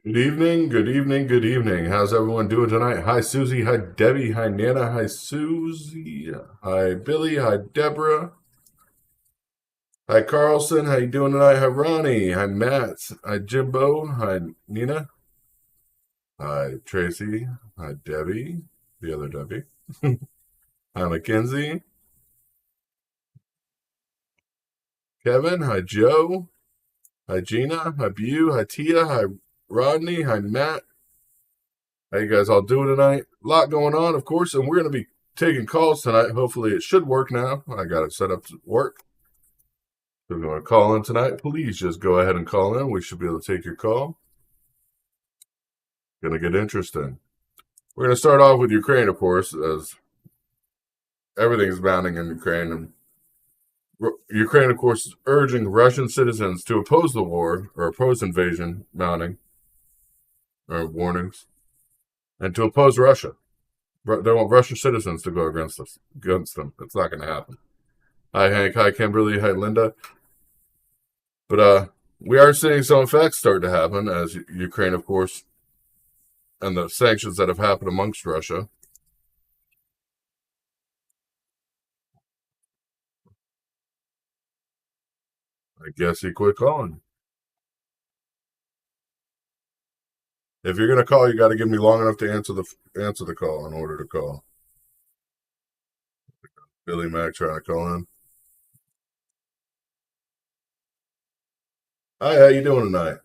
Good evening, good evening, good evening. How's everyone doing tonight? Hi, Susie. Hi, Debbie. Hi, Nana. Hi, Susie. Hi, Billy. Hi, Deborah. Hi, Carlson. How you doing tonight? Hi, Ronnie. Hi, Matt. Hi, Jimbo. Hi, Nina. Hi, Tracy. Hi, Debbie. The other Debbie. Hi, Mackenzie. Kevin. Hi, Joe. Hi, Gina. Hi, Bew. Hi, Tia. Hi, Rodney. Hi, Matt. How you guys all doing tonight? A lot going on, of course, and we're going to be taking calls tonight. Hopefully it should work now. I got it set up to work. If you want to call in tonight, please just go ahead and call in. We should be able to take your call. Going to get interesting. We're going to start off with Ukraine, of course, as everything's mounting in Ukraine. And Ukraine, of course, is urging Russian citizens to oppose the war or oppose invasion mounting, or warnings, and to oppose Russia. They want Russian citizens to go against them. It's not going to happen. Hi, Hank. Hi, Kimberly. Hi, Linda. But we are seeing some effects start to happen as Ukraine, of course, and the sanctions that have happened amongst Russia. I guess he quit calling. If you're going to call, you got to give me long enough to answer the call in order to call. Billy Mac trying to call in. Hi, how you doing tonight?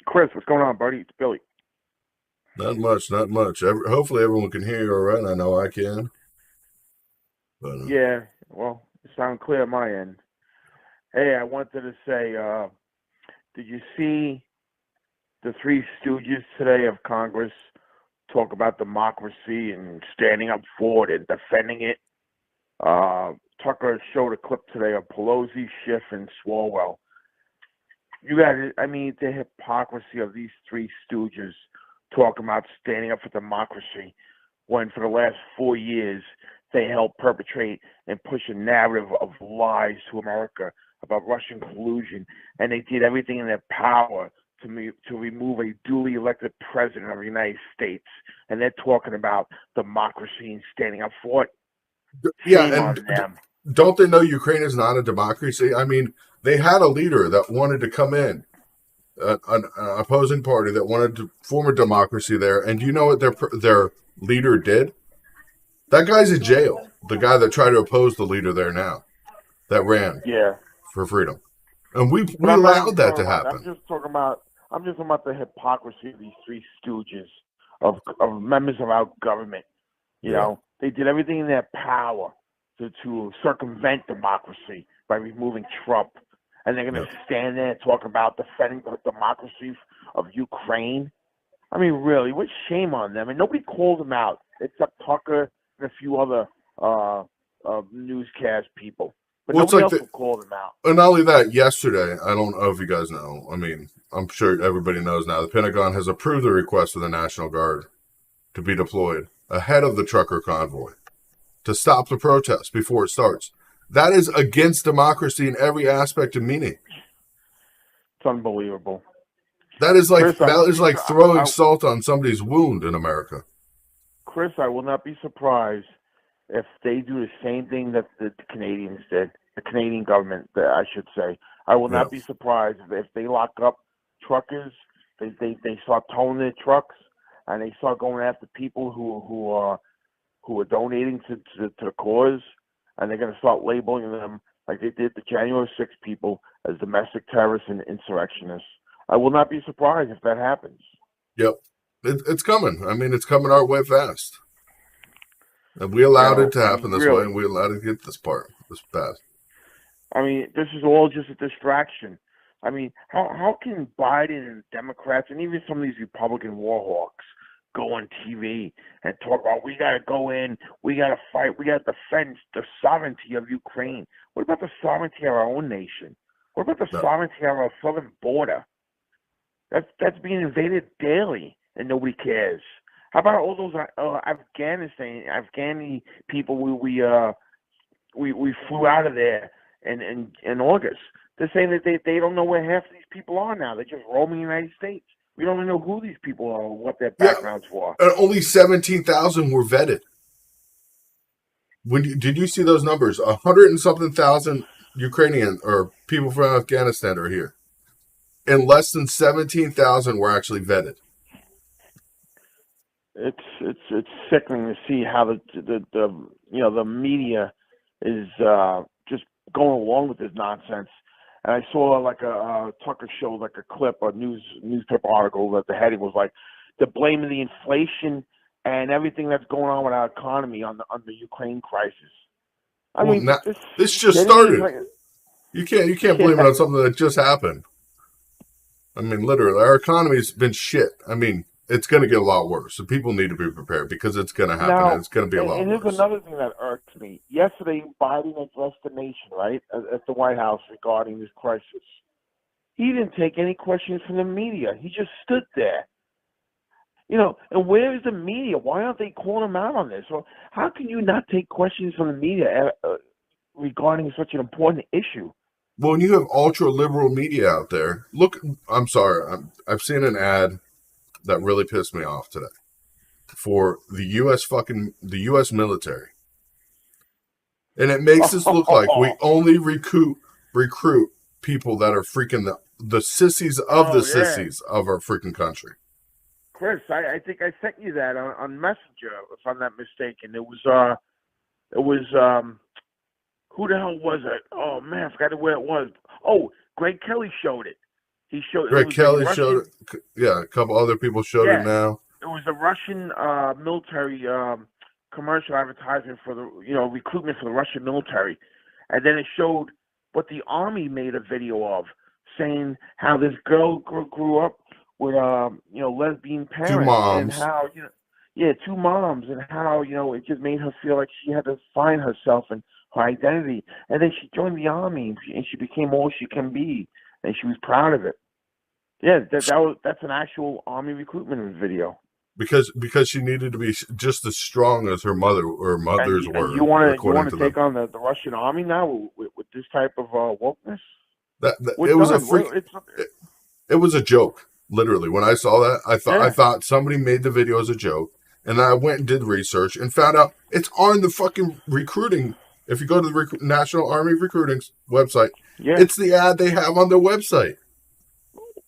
Chris, what's going on, buddy? It's Billy. Not much, not much. Hopefully everyone can hear you all right. I know I can. But, Yeah, well, it sounds clear on my end. Hey, I wanted to say, did you see the three stooges today of Congress talk about democracy and standing up for it and defending it? Tucker showed a clip today of Pelosi, Schiff, and Swalwell. You guys, I mean, the hypocrisy of these three stooges talking about standing up for democracy when for the last 4 years they helped perpetrate and push a narrative of lies to America about Russian collusion, and they did everything in their power to remove a duly elected president of the United States, and they're talking about democracy and standing up for it. yeah, Shame on and them. don't they know Ukraine is not a democracy? I mean, they had a leader that wanted to come in, an opposing party that wanted to form a democracy there. And do you know what their leader did? That guy's in jail. The guy that tried to oppose the leader there now, that ran Yeah. for freedom, and we But I'm not even allowed that talking to about that. happen. I'm just talking about the hypocrisy of these three stooges of members of our government. You know, they did everything in their power to circumvent democracy by removing Trump, and they're going to stand there and talk about defending the democracy of Ukraine. I mean, really, what shame on them? And nobody called them out except Tucker and a few other newscast people. But Well, it's nobody like else will call them out. and not only that, yesterday, I don't know if you guys know. I mean, I'm sure everybody knows now. The Pentagon has approved the request for the National Guard to be deployed ahead of the trucker convoy to stop the protest before it starts. That is against democracy in every aspect and meaning. It's unbelievable. That is like Chris, throwing salt on somebody's wound in America. Chris, I will not be surprised if they do the same thing that the Canadians did. the Canadian government, I should say. I will Yeah. not be surprised if they lock up truckers. They start towing their trucks, and they start going after people who are donating to the cause, and they're going to start labeling them like they did the January 6th people as domestic terrorists and insurrectionists. I will not be surprised if that happens. Yep. It's coming. I mean, it's coming our way fast. And we You allowed it know, to I happen mean, this way, really. and we allowed it to get this fast. I mean, this is all just a distraction. I mean, how can Biden and Democrats and even some of these Republican war hawks go on TV and talk about we got to go in, we got to fight, we got to defend the sovereignty of Ukraine? What about the sovereignty of our own nation? What about the No. sovereignty of our southern border? That's being invaded daily, and nobody cares. How about all those Afghani people we flew out of there in August? They're saying that they don't know where half of these people are now. They're just roaming the United States. We don't even know who these people are or what their Yeah. backgrounds were. Only 17,000 were vetted. Did you see those numbers? 100 and something thousand Ukrainian or people from Afghanistan are here, and less than 17,000 were actually vetted. It's sickening to see how the media is just going along with this nonsense. And I saw like a Tucker show, like a clip, a newspaper article that the heading was like, "They're blaming the inflation and everything that's going on with our economy on the Ukraine crisis." I Well, mean, this just kidding me? started. You can't blame it Yeah. on something that just happened. I mean, literally, our economy's been shit. I mean, it's going to get a lot worse. So people need to be prepared because it's going to happen and Now, it's going to be a lot and here's worse. another thing that irks me. Yesterday, Biden addressed the nation, right, at the White House regarding this crisis. He didn't take any questions from the media. He just stood there. You know, and where is the media? Why aren't they calling him out on this? Well, how can you not take questions from the media regarding such an important issue? Well, when you have ultra liberal media out there, look, I'm sorry, I've seen an ad that really pissed me off today for the U.S. military, and it makes us look like we only recruit people that are freaking the sissies of the Oh yeah, sissies of our freaking country. Chris, I think I sent you that on Messenger, if I'm not mistaken. It was who the hell was it? Oh man, I forgot where it was. Oh, Greg Kelly showed it. He showed it Greg was a Kelly showed Russian. it. Yeah, a couple other people showed it Yeah, now. it was a Russian military commercial advertisement for the recruitment for the Russian military, and then it showed what the army made a video of, saying how this girl grew up with lesbian Two parents, and moms. how yeah, two moms, and how it just made her feel like she had to find herself and her identity, and then she joined the army and she became all she can be, and she was proud of it. Yeah, that's an actual army recruitment video. Because she needed to be just as strong as her mother or And mothers you were, want to according to them. take on the Russian army now with this type of wokeness? That We're it was a done. freak. It was a joke. Literally, when I saw that, I Yeah. thought somebody made the video as a joke, and I went and did research and found out it's on the fucking recruiting. If you go to the National Army Recruiting website, Yeah. it's the ad they have on their website.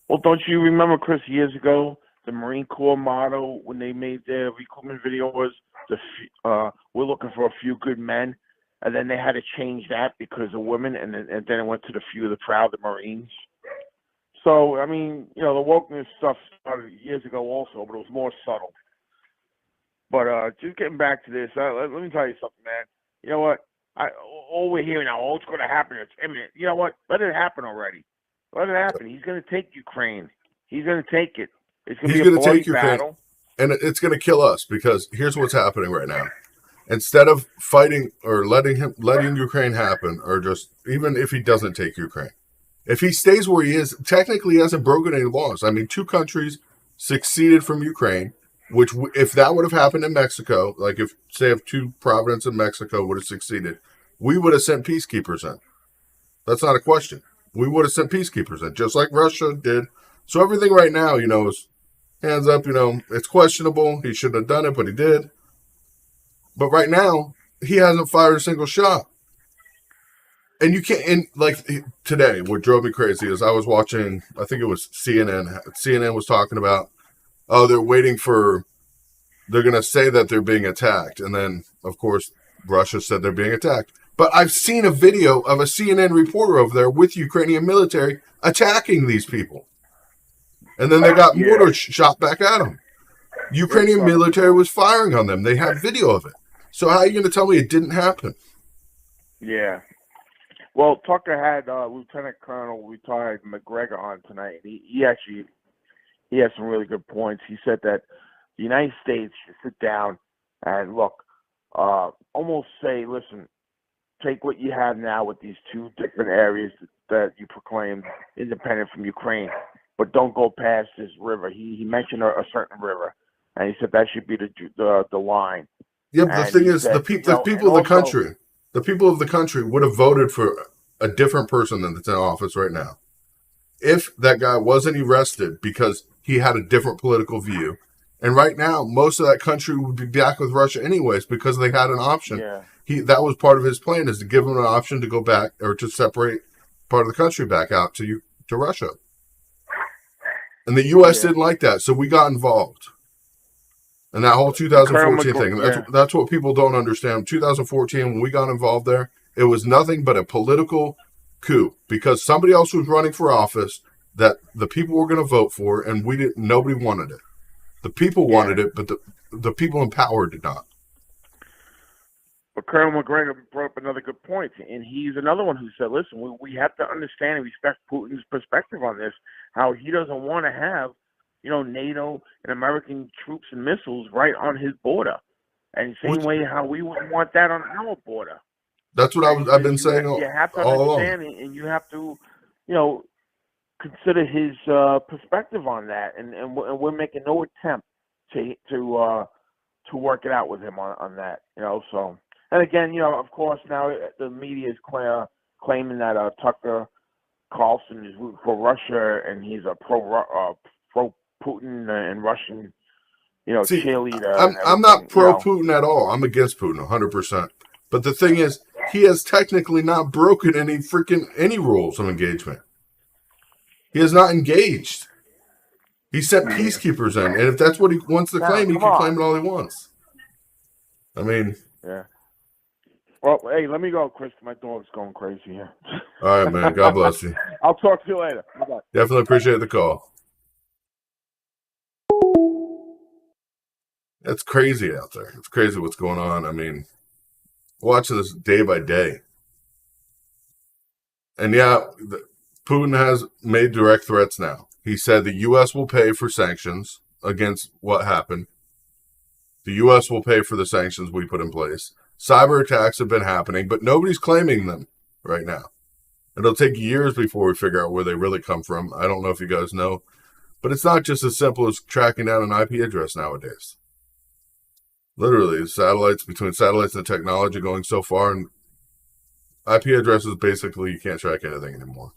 Well, don't you remember, Chris, years ago, the Marine Corps motto when they made their recruitment video was "We're looking for a few good men," and then they had to change that because of women, and then it went to the few of the proud, the Marines. So I mean, the wokeness stuff started years ago also, but it was more subtle. But just getting back to this, let me tell you something, man. You know what? All we're hearing now, it's going to happen. It's imminent. You know what? Let it happen already. Let it happen. He's going to take Ukraine. He's going to take it. It's going to He's be a going to bloody take Ukraine, battle. and it's going to kill us because here's what's happening right now. Instead of fighting or letting Ukraine happen, or just even if he doesn't take Ukraine, if he stays where he is, technically he hasn't broken any laws. I mean, two countries seceded from Ukraine, which if that would have happened in Mexico, like if two provinces in Mexico would have succeeded, we would have sent peacekeepers in. That's not a question. We would have sent peacekeepers in, just like Russia did. So everything right now, is hands up. It's questionable. He shouldn't have done it, but he did. But right now, he hasn't fired a single shot. And you can't, and like today, what drove me crazy is I was watching, I think it was CNN. CNN was talking about, oh, they're going to say that they're being attacked. And then, of course, Russia said they're being attacked. But I've seen a video of a CNN reporter over there with Ukrainian military attacking these people. And then they got mortar shot back at them. Ukrainian military was firing on them. They have video of it. So how are you going to tell me it didn't happen? Yeah. Well, Tucker had Lieutenant Colonel retired McGregor on tonight. He has some really good points. He said that the United States should sit down and look, almost say, listen, take what you have now with these two different areas that you proclaimed independent from Ukraine, but don't go past this river. He mentioned a certain river, and he said that should be the line. Yeah, but the thing is, the people of the country would have voted for a different person that's in office right now if that guy wasn't arrested because he had a different political view. And right now, most of that country would be back with Russia anyways because they had an option. Yeah. That was part of his plan, is to give them an option to go back or to separate part of the country back out to Russia. And the U.S. didn't like that, so we got involved. And that whole 2014 thing, that's what people don't understand. 2014, when we got involved there, it was nothing but a political coup because somebody else was running for office that the people were going to vote for, and nobody wanted it. The people wanted it, but the people in power did not. But Colonel McGregor brought up another good point, and he's another one who said, listen, we have to understand and respect Putin's perspective on this, how he doesn't want to have, NATO and American troops and missiles right on his border. And same way how we wouldn't want that on our border. That's what I've been saying all along. You have to understand it, and you have to, consider his perspective on that. And we're making no attempt to work it out with him on that, so. And again, of course, now the media is claiming that Tucker Carlson is rooting for Russia and he's a pro Putin and Russian, cheerleader. I'm not pro Putin at all. I'm against Putin 100%. But the thing is, he has technically not broken any rules of engagement. He has not engaged. He sent peacekeepers in, and if that's what he wants to claim, he can claim it all he wants. I mean, yeah. Well, hey, let me go, Chris. My dog's going crazy here. All right, man. God bless you. I'll talk to you later. Bye-bye. Definitely appreciate the call. It's crazy out there. It's crazy what's going on. I mean, watching this day by day. And Putin has made direct threats now. He said the U.S. will pay for sanctions against what happened. The U.S. will pay for the sanctions we put in place. Cyber attacks have been happening, but nobody's claiming them right now. It'll take years before we figure out where they really come from. I don't know if you guys know, but it's not just as simple as tracking down an IP address nowadays. Literally, between satellites and technology going so far, and IP addresses, basically, you can't track anything anymore.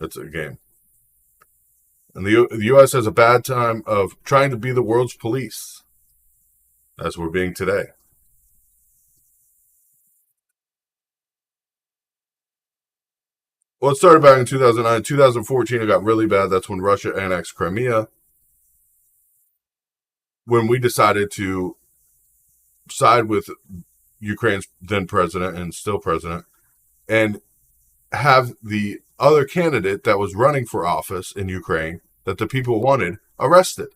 It's a game. And the U.S. has a bad time of trying to be the world's police, as we're being today. Well, it started back in 2009. 2014, it got really bad. That's when Russia annexed Crimea. When we decided to side with Ukraine's then president and still president and have the other candidate that was running for office in Ukraine that the people wanted arrested.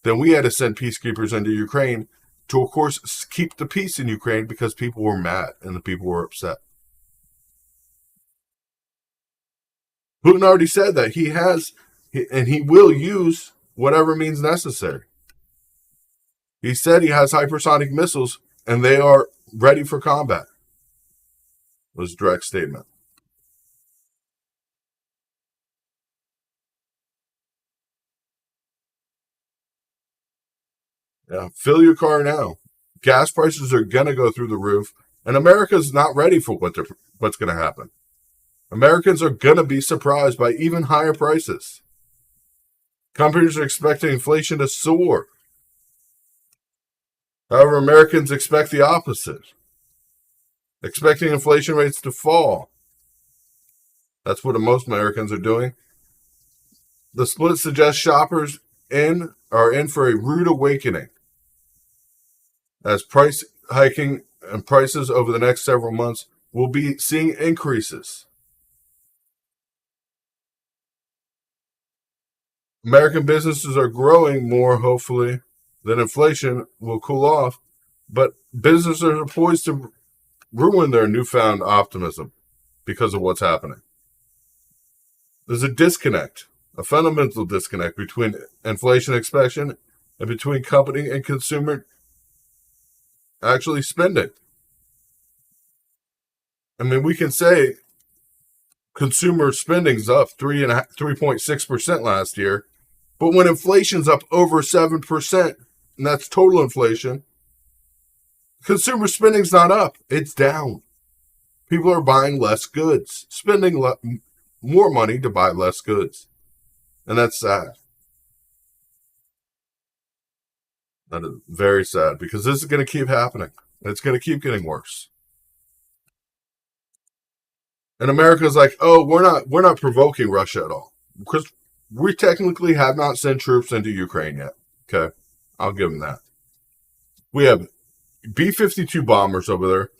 Then we had to send peacekeepers into Ukraine to, of course, keep the peace in Ukraine because people were mad and the people were upset. Putin already said that he has, and he will use whatever means necessary. He said he has hypersonic missiles, and they are ready for combat. Was a direct statement. Yeah, fill your car now. Gas prices are going to go through the roof, and America's not ready for what's going to happen. Americans are going to be surprised by even higher prices. Companies are expecting inflation to soar. However, Americans expect the opposite. expecting inflation rates to fall. That's what most Americans are doing. The split suggests shoppers are in for a rude awakening as price hiking and prices over the next several months will be seeing increases. American businesses are growing more, hopefully, then inflation will cool off, but businesses are poised to ruin their newfound optimism because of what's happening. There's a disconnect, a fundamental disconnect between inflation expectation and between company and consumer actually spending. I mean, we can say consumer spending's up 3.6% last year, but when inflation's up over 7%, and that's total inflation, consumer spending's not up, it's down. People are buying less goods, spending more money to buy less goods. And that's sad. That is very sad because this is going to keep happening. It's going to keep getting worse. And America's like, oh, we're not provoking Russia at all because we technically have not sent troops into Ukraine yet. Okay, I'll give them that. We have B-52 bombers over there,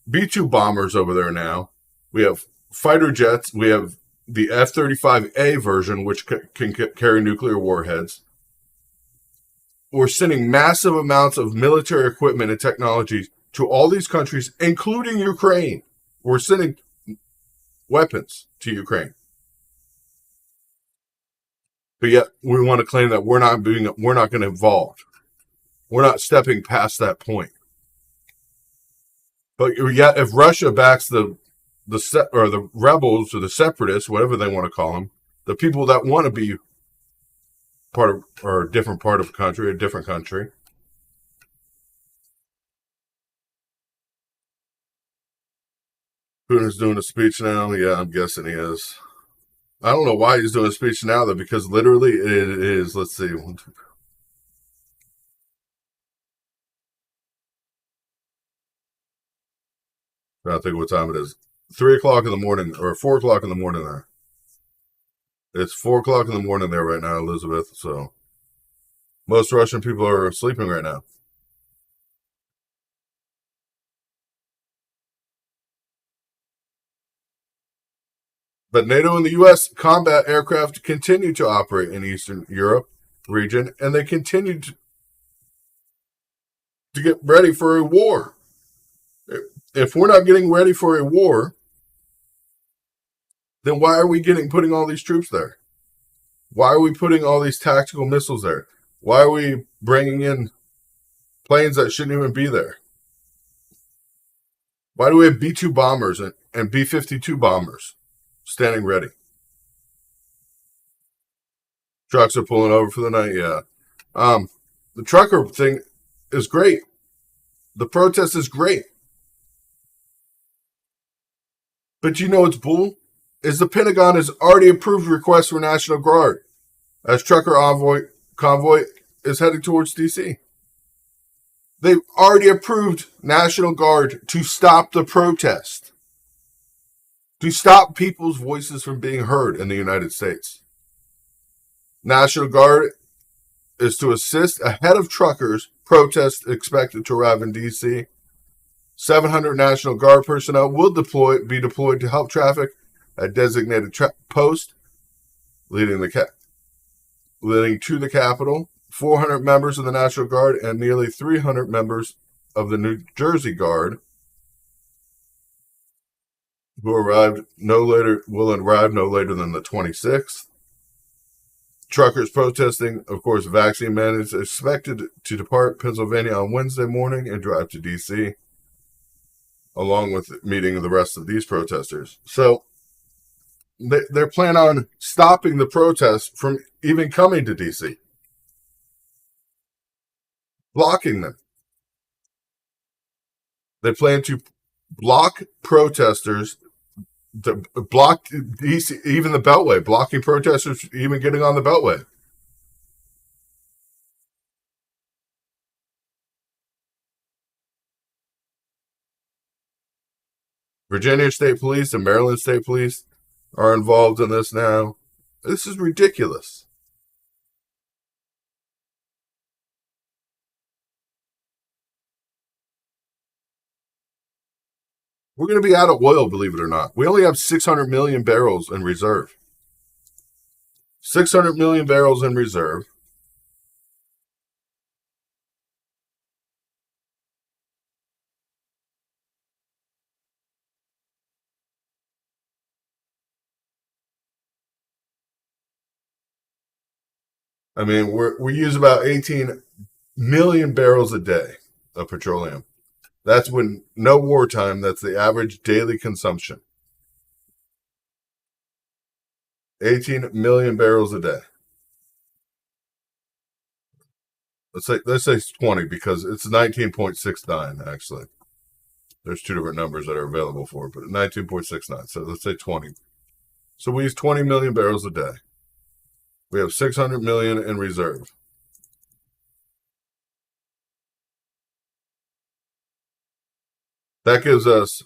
B-2 bombers over there now. We have fighter jets. We have the F-35A version, which can carry nuclear warheads. We're sending massive amounts of military equipment and technology to all these countries, including Ukraine. We're sending weapons to Ukraine. But yet we want to claim that we're not going to involve. We're not stepping past that point. But yet, if Russia backs the rebels or the separatists, whatever they want to call them, the people that want to be part of or a different part of a country, a different country. Putin's doing a speech now. Yeah, I'm guessing he is. I don't know why he's doing a speech now, though, because literally it is, let's see. I don't think what time it is. 3 o'clock in the morning, or 4 o'clock in the morning there. It's 4 o'clock in the morning there right now, Elizabeth, so most Russian people are sleeping right now. But NATO and the U.S. combat aircraft continue to operate in Eastern Europe region, and they continue to get ready for a war. If we're not getting ready for a war, then why are we putting all these troops there? Why are we putting all these tactical missiles there? Why are we bringing in planes that shouldn't even be there? Why do we have B-2 bombers and B-52 bombers standing ready? Trucks are pulling over for the night, yeah. The trucker thing is great. The protest is great. But you know what's bull? Is the Pentagon has already approved requests for National Guard as trucker convoy is heading towards D.C. They've already approved National Guard to stop the protest, to stop people's voices from being heard in the United States. National Guard is to assist ahead of truckers. Protests expected to arrive in D.C. 700 National Guard personnel will be deployed to help traffic a designated post leading to the Capitol. 400 members of the National Guard and nearly 300 members of the New Jersey Guard will arrive no later than the 26th. Truckers protesting, of course, vaccine mandates expected to depart Pennsylvania on Wednesday morning and drive to D.C., along with meeting the rest of these protesters. So they're planning on stopping the protests from even coming to D.C., blocking them. They plan to block protesters, to block DC, even the Beltway, blocking protesters even getting on the Beltway. Virginia State Police and Maryland State Police are involved in this now. This is ridiculous. We're going to be out of oil, believe it or not. We only have 600 million barrels in reserve. 600 million barrels in reserve. I mean, we use about 18 million barrels a day of petroleum. That's when no wartime. That's the average daily consumption. 18 million barrels a day. Let's say 20 because it's 19.69 actually. There's two different numbers that are available for it, but 19.69. So let's say 20. So we use 20 million barrels a day. We have 600 million in reserve. That gives us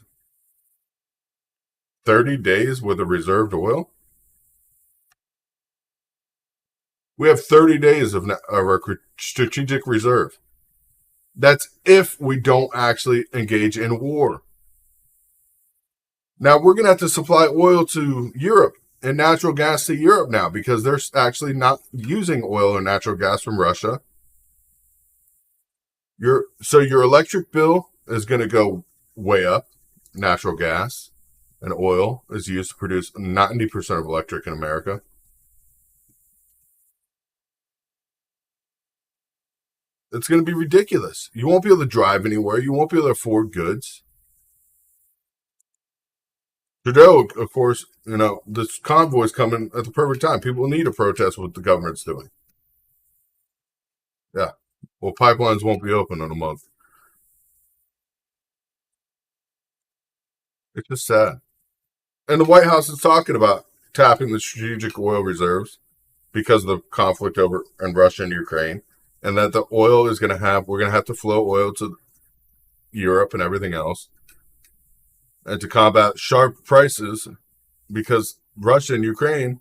30 days with a reserved oil. We have 30 days of our strategic reserve. That's if we don't actually engage in war. Now we're going to have to supply oil to Europe and natural gas to Europe now because they're actually not using oil or natural gas from Russia. So your electric bill is going to go way up. Natural gas and oil is used to produce 90% of electric in America. It's going to be ridiculous. You won't be able to drive anywhere. You won't be able to afford goods. Trudeau, of course, this convoy is coming at the perfect time. People need to protest what the government's doing. Yeah. Well, pipelines won't be open in a month. It's just sad. And the White House is talking about tapping the strategic oil reserves because of the conflict over in Russia and Ukraine, and that the oil is we're going to have to flow oil to Europe and everything else, and to combat sharp prices because Russia and Ukraine,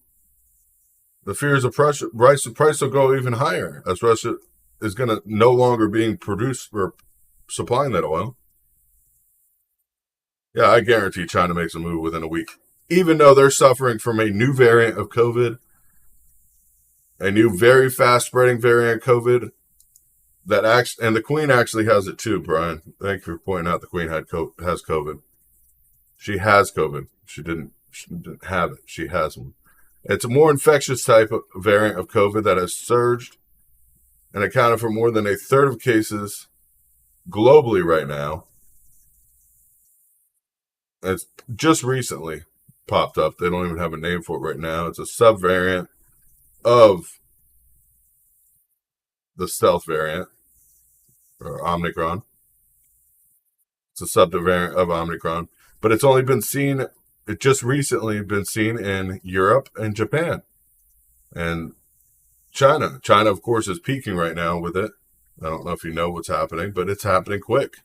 the fears of price will go even higher as Russia is going to no longer being produced or supplying that oil. Yeah, I guarantee China makes a move within a week, even though they're suffering from a new variant of COVID, a new very fast spreading variant of COVID and the Queen actually has it too, Brian. Thank you for pointing out the Queen has COVID. She has COVID. She didn't have it. She has one. It's a more infectious type of variant of COVID that has surged and accounted for more than a third of cases globally right now. It's just recently popped up. They don't even have a name for it right now. It's a subvariant of the stealth variant, or Omicron. It's a subvariant of Omicron, but it's only been seen. It just recently been seen in Europe and Japan, and China. China, of course, is peaking right now with it. I don't know if you know what's happening, but it's happening quick.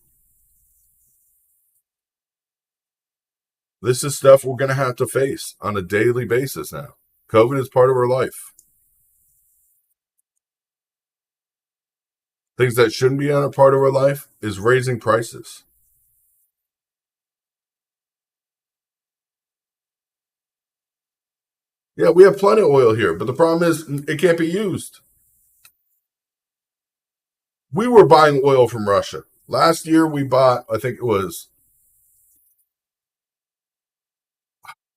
This is stuff we're going to have to face on a daily basis now. COVID is part of our life. Things that shouldn't be on a part of our life is raising prices. Yeah, we have plenty of oil here, but the problem is it can't be used. We were buying oil from Russia. Last year we bought, I think it was,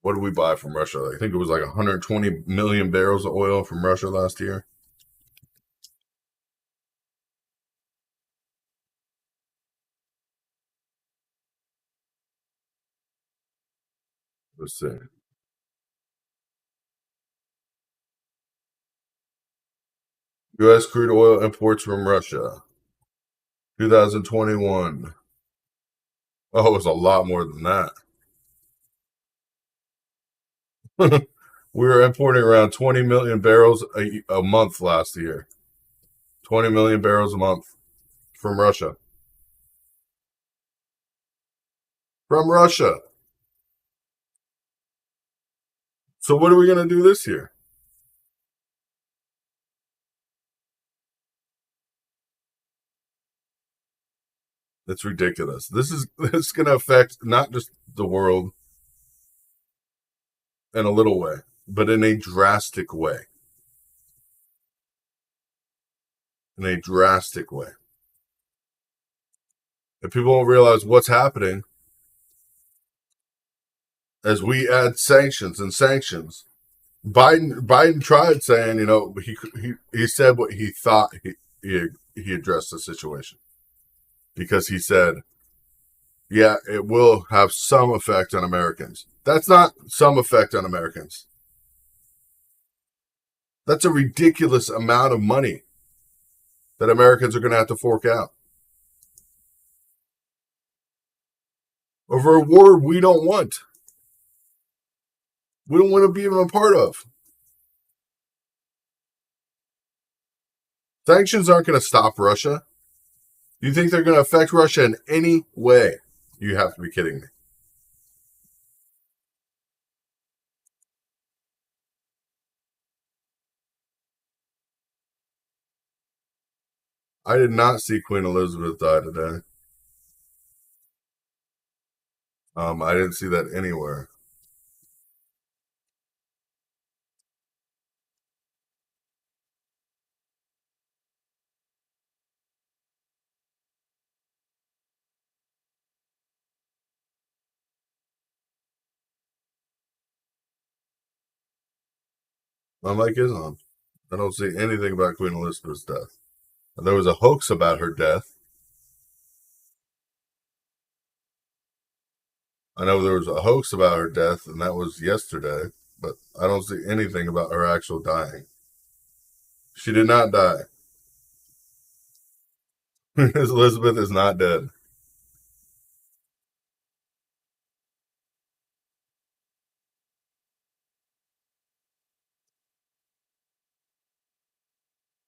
what did we buy from Russia? I think it was like 120 million barrels of oil from Russia last year. Let's see. U.S. crude oil imports from Russia, 2021. Oh, it was a lot more than that. We were importing around 20 million barrels a month last year. 20 million barrels a month from Russia. From Russia. So what are we going to do this year? It's ridiculous. This is going to affect not just the world in a little way, but in a drastic way. In a drastic way. If people don't realize what's happening as we add sanctions and sanctions, Biden tried saying, he said what he thought he addressed the situation because he said, yeah, it will have some effect on Americans. That's not some effect on Americans. That's a ridiculous amount of money that Americans are going to have to fork out over a war we don't want. We don't want to be even a part of. Sanctions aren't going to stop Russia. You think they're going to affect Russia in any way? You have to be kidding me. I did not see Queen Elizabeth die today. I didn't see that anywhere. My mic is on. I don't see anything about Queen Elizabeth's death. There was a hoax about her death. I know there was a hoax about her death, and that was yesterday, but I don't see anything about her actual dying. She did not die. Elizabeth is not dead.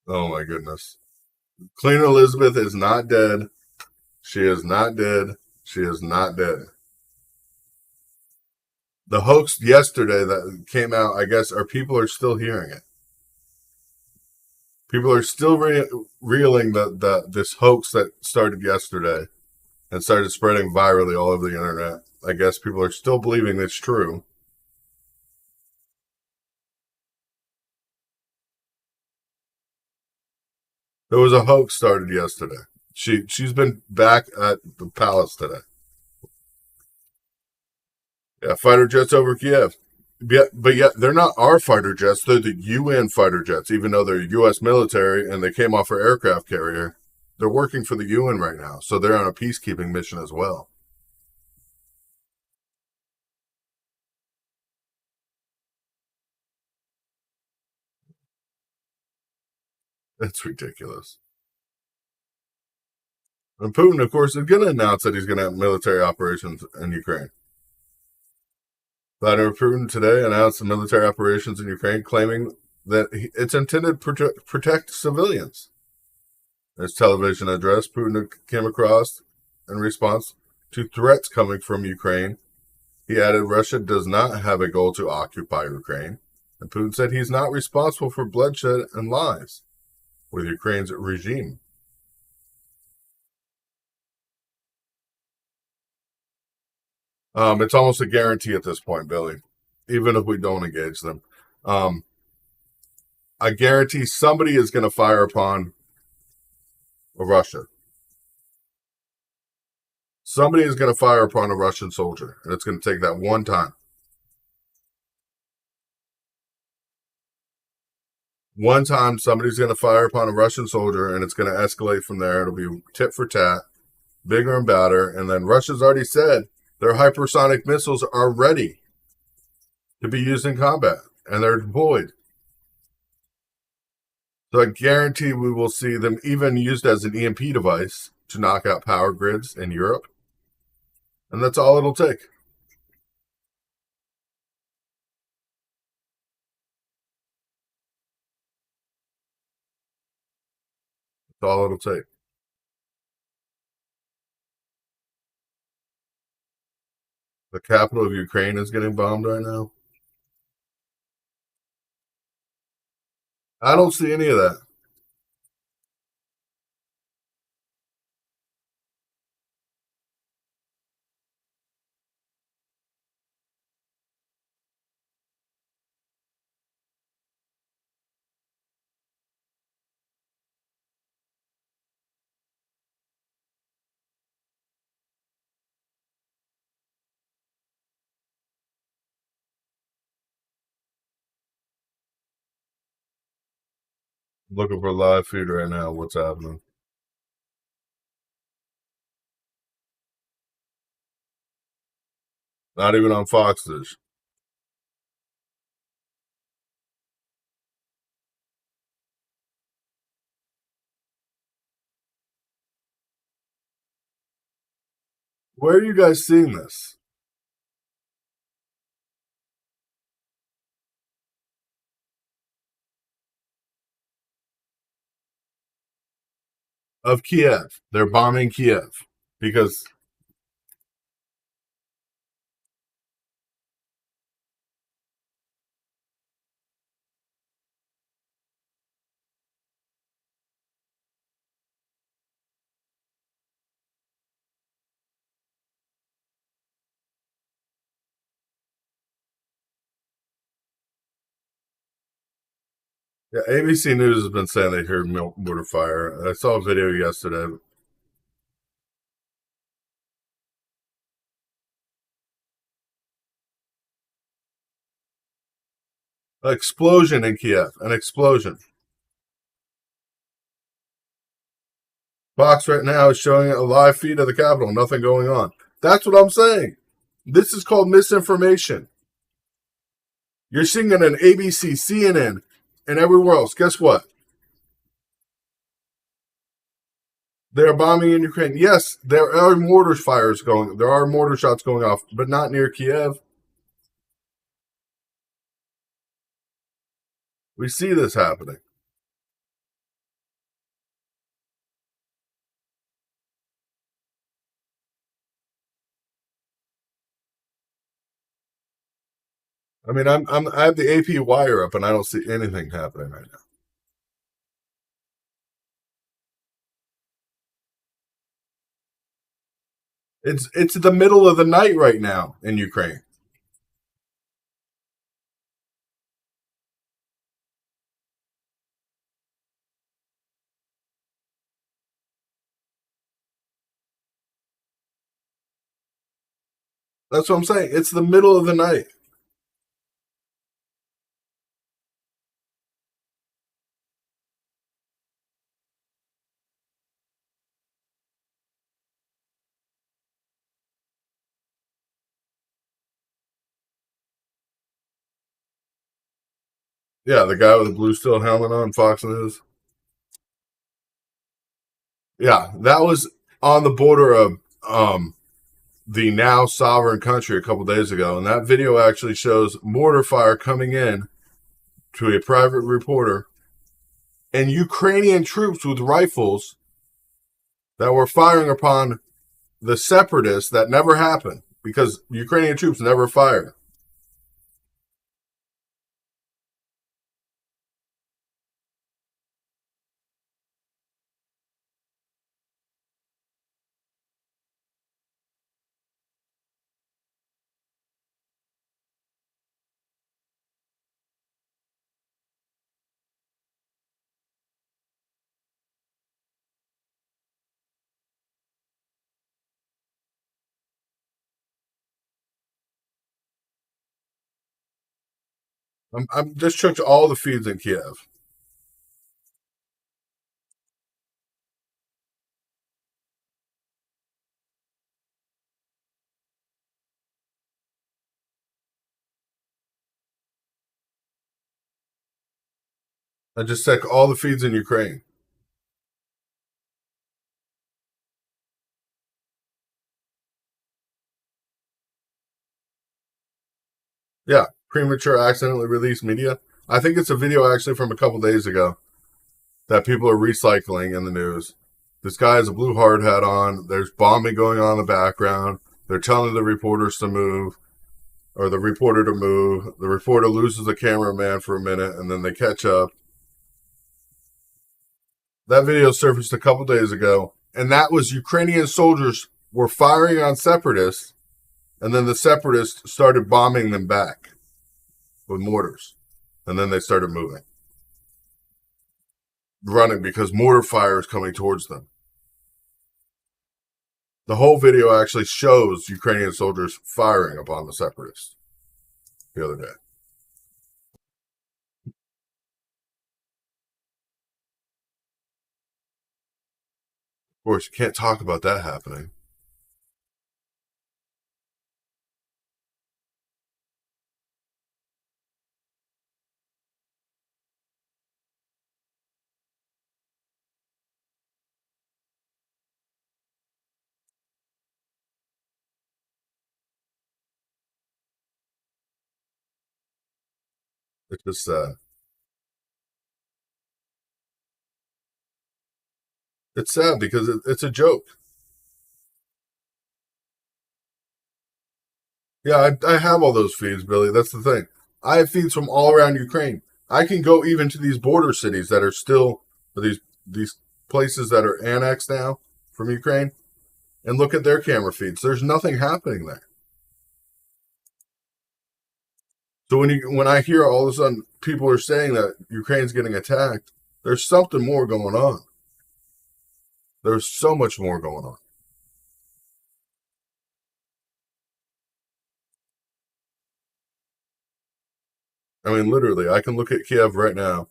Oh my goodness. Queen Elizabeth is not dead. She is not dead. She is not dead. The hoax yesterday that came out, I guess, people are still hearing it. People are still reeling this hoax that started yesterday and started spreading virally all over the internet. I guess people are still believing it's true. There was a hoax started yesterday. She's been back at the palace today. Yeah, fighter jets over Kiev. Yeah, but yet they're not our fighter jets. They're the UN fighter jets, even though they're U.S. military and they came off our aircraft carrier. They're working for the UN right now, so they're on a peacekeeping mission as well. It's ridiculous. And Putin, of course, is going to announce that he's going to have military operations in Ukraine. Vladimir Putin today announced military operations in Ukraine, claiming that it's intended to protect civilians. In his television address, Putin came across in response to threats coming from Ukraine. He added Russia does not have a goal to occupy Ukraine. And Putin said he's not responsible for bloodshed and lives with Ukraine's regime. It's almost a guarantee at this point, Billy, even if we don't engage them. Um, I guarantee somebody is going to fire upon Russia. Somebody is going to fire upon a Russian soldier, and it's going to take that one time. One time, somebody's going to fire upon a Russian soldier, and it's going to escalate from there. It'll be tit for tat, bigger and badder. And then Russia's already said their hypersonic missiles are ready to be used in combat, and they're deployed. So I guarantee we will see them even used as an EMP device to knock out power grids in Europe. And that's all it'll take. That's all it'll take. The capital of Ukraine is getting bombed right now. I don't see any of that. Looking for live feed right now. What's happening? Not even on Fox's. Where are you guys seeing this? Of Kiev. They're bombing Kiev because yeah, ABC News has been saying they heard mortar fire. I saw a video yesterday. An explosion in Kiev. An explosion. Fox right now is showing a live feed of the Capitol. Nothing going on. That's what I'm saying. This is called misinformation. You're seeing it on ABC, CNN, and everywhere else. Guess what? They're bombing in Ukraine. Yes, there are mortar fires going. There are mortar shots going off, but not near Kiev. We see this happening. I mean, I have the AP wire up, and I don't see anything happening right now. It's the middle of the night right now in Ukraine. That's what I'm saying. It's the middle of the night. Yeah, the guy with the blue steel helmet on Fox News. Yeah, that was on the border of the now sovereign country a couple days ago, and that video actually shows mortar fire coming in to a private reporter and Ukrainian troops with rifles that were firing upon the separatists. That never happened because Ukrainian troops never fire. I'm just checked all the feeds in Kiev. I just checked all the feeds in Ukraine. Yeah, premature accidentally released media. I think it's a video actually from a couple days ago that people are recycling in the news. This guy has a blue hard hat on. There's bombing going on in the background. They're telling the reporters to move, or the reporter to move. The reporter loses the cameraman for a minute, and then they catch up. That video surfaced a couple days ago, and that was Ukrainian soldiers were firing on separatists, and then the separatists started bombing them back with mortars, and then they started moving, running because mortar fire is coming towards them. The whole video actually shows Ukrainian soldiers firing upon the separatists the other day. Of course, you can't talk about that happening. It's just sad. It's sad because it's a joke. Yeah, I have all those feeds, Billy. That's the thing. I have feeds from all around Ukraine. I can go even to these border cities that are still these places that are annexed now from Ukraine and look at their camera feeds. There's nothing happening there. So when I hear all of a sudden people are saying that Ukraine's getting attacked, there's something more going on. There's so much more going on. I mean, literally, I can look at Kiev right now,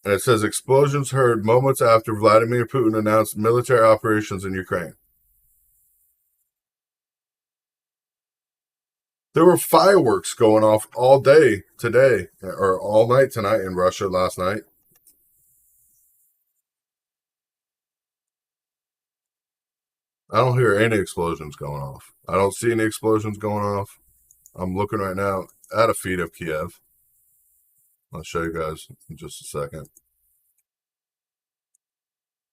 and it says explosions heard moments after Vladimir Putin announced military operations in Ukraine. There were fireworks going off all day today, or all night tonight in Russia last night. I don't hear any explosions going off. I don't see any explosions going off. I'm looking right now at a feed of Kiev. I'll show you guys in just a second.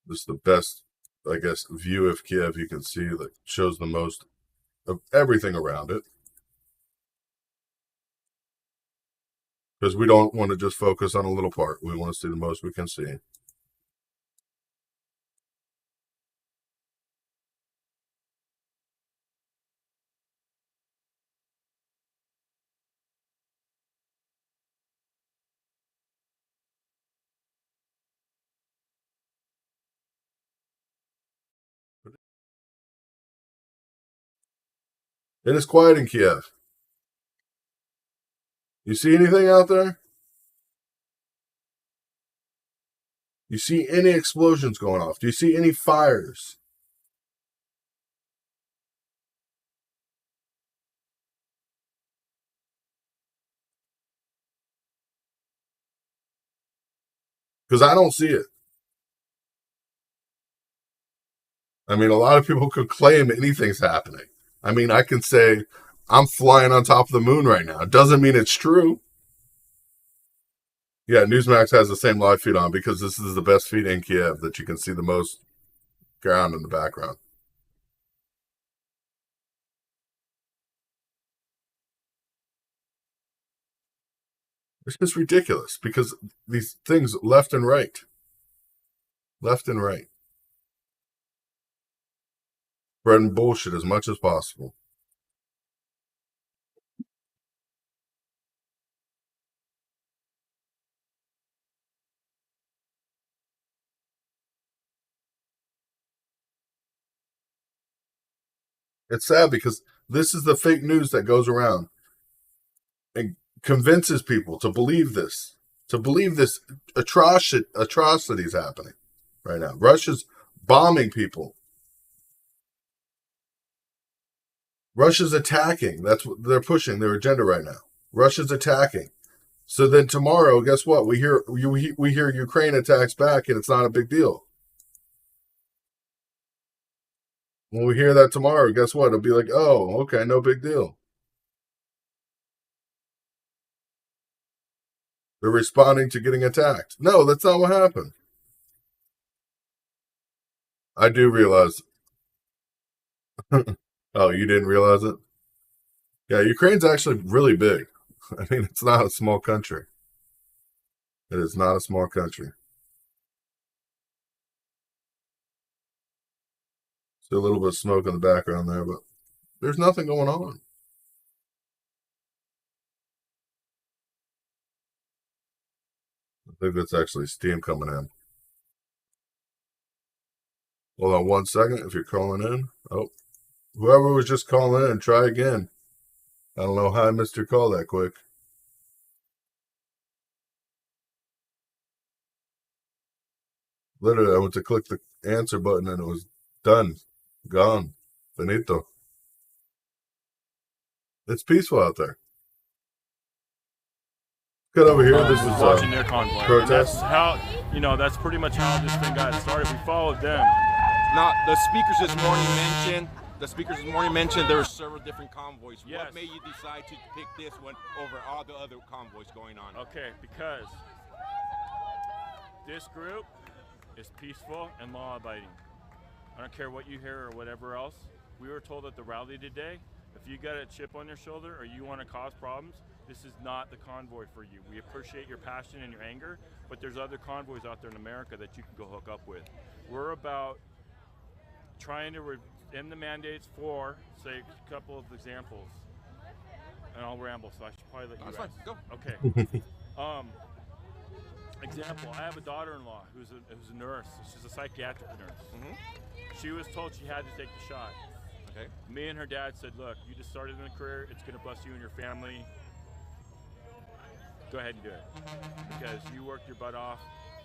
This is the best, I guess, view of Kiev you can see that shows the most of everything around it. Because we don't want to just focus on a little part. We want to see the most we can see. It is quiet in Kiev. You see anything out there? You see any explosions going off? Do you see any fires? Because I don't see it. I mean, a lot of people could claim anything's happening. I mean, I can say I'm flying on top of the moon right now. It doesn't mean it's true. Yeah, Newsmax has the same live feed on because this is the best feed in Kiev that you can see the most ground in the background. It's just ridiculous because these things left and right. Left and right. Spreading bullshit as much as possible. It's sad because this is the fake news that goes around and convinces people to believe this, atrocities happening right now. Russia's bombing people. Russia's attacking. That's what they're pushing their agenda right now. Russia's attacking. So then tomorrow, guess what? We hear Ukraine attacks back, and it's not a big deal. When we hear that tomorrow, guess what? It'll be like, oh, okay, no big deal. They're responding to getting attacked. No, that's not what happened. I do realize. Oh, you didn't realize it? Yeah, Ukraine's actually really big. I mean, it's not a small country. It is not a small country. a little bit of smoke in the background there, but there's nothing going on. I think that's actually steam coming in. Hold on 1 second if you're calling in. Oh, whoever was just calling in, try again. I don't know how I missed your call that quick. Literally, I went to click the answer button and it was done. Gone. Finito. It's peaceful out there. Get over here. This is watching their convoy. protest. And that's how, that's pretty much how this thing got started. We followed them. Now, the speakers this morning mentioned there were several different convoys. Yes. What made you decide to pick this one over all the other convoys going on? Okay, because this group is peaceful and law-abiding. I don't care what you hear or whatever else. We were told at the rally today, if you got a chip on your shoulder or you want to cause problems, this is not the convoy for you. We appreciate your passion and your anger, but there's other convoys out there in America that you can go hook up with. We're about trying to end the mandates for, say, a couple of examples. And I'll ramble, so I should probably let you That's fine. Go. Okay. Example, I have a daughter-in-law who's a nurse. She's a psychiatric nurse. Mm-hmm. She was told she had to take the shot. Okay. Me and her dad said, look, you just started in a career. It's going to bless you and your family. Go ahead and do it. Because you worked your butt off,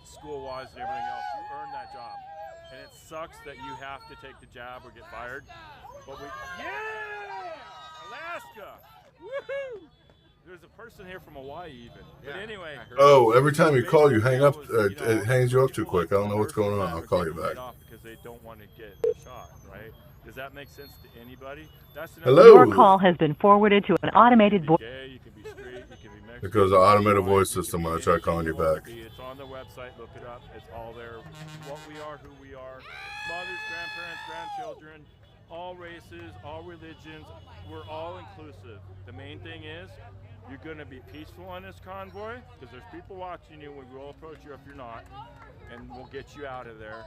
school-wise and everything else. You earned that job. And it sucks that you have to take the jab or get fired. But yeah! Alaska! Woohoo! There's a person here from Hawaii even. Yeah, but anyway. Oh, every time you call, you hang up. It hangs you up too quick. I don't know what's going on. I'll call you back. Because they don't want to get shot, right? Does that make sense to anybody? Hello. Your call has been forwarded to an automated voice. You can be straight, you can be Mexican. Because the automated voice system, when I try calling you back. It's on the website. Look it up. It's all there. What we are, who we are. Mothers, grandparents, grandchildren, all races, all religions. We're all inclusive. The main thing is, you're going to be peaceful on this convoy because there's people watching you. We will approach you if you're not, and we'll get you out of there.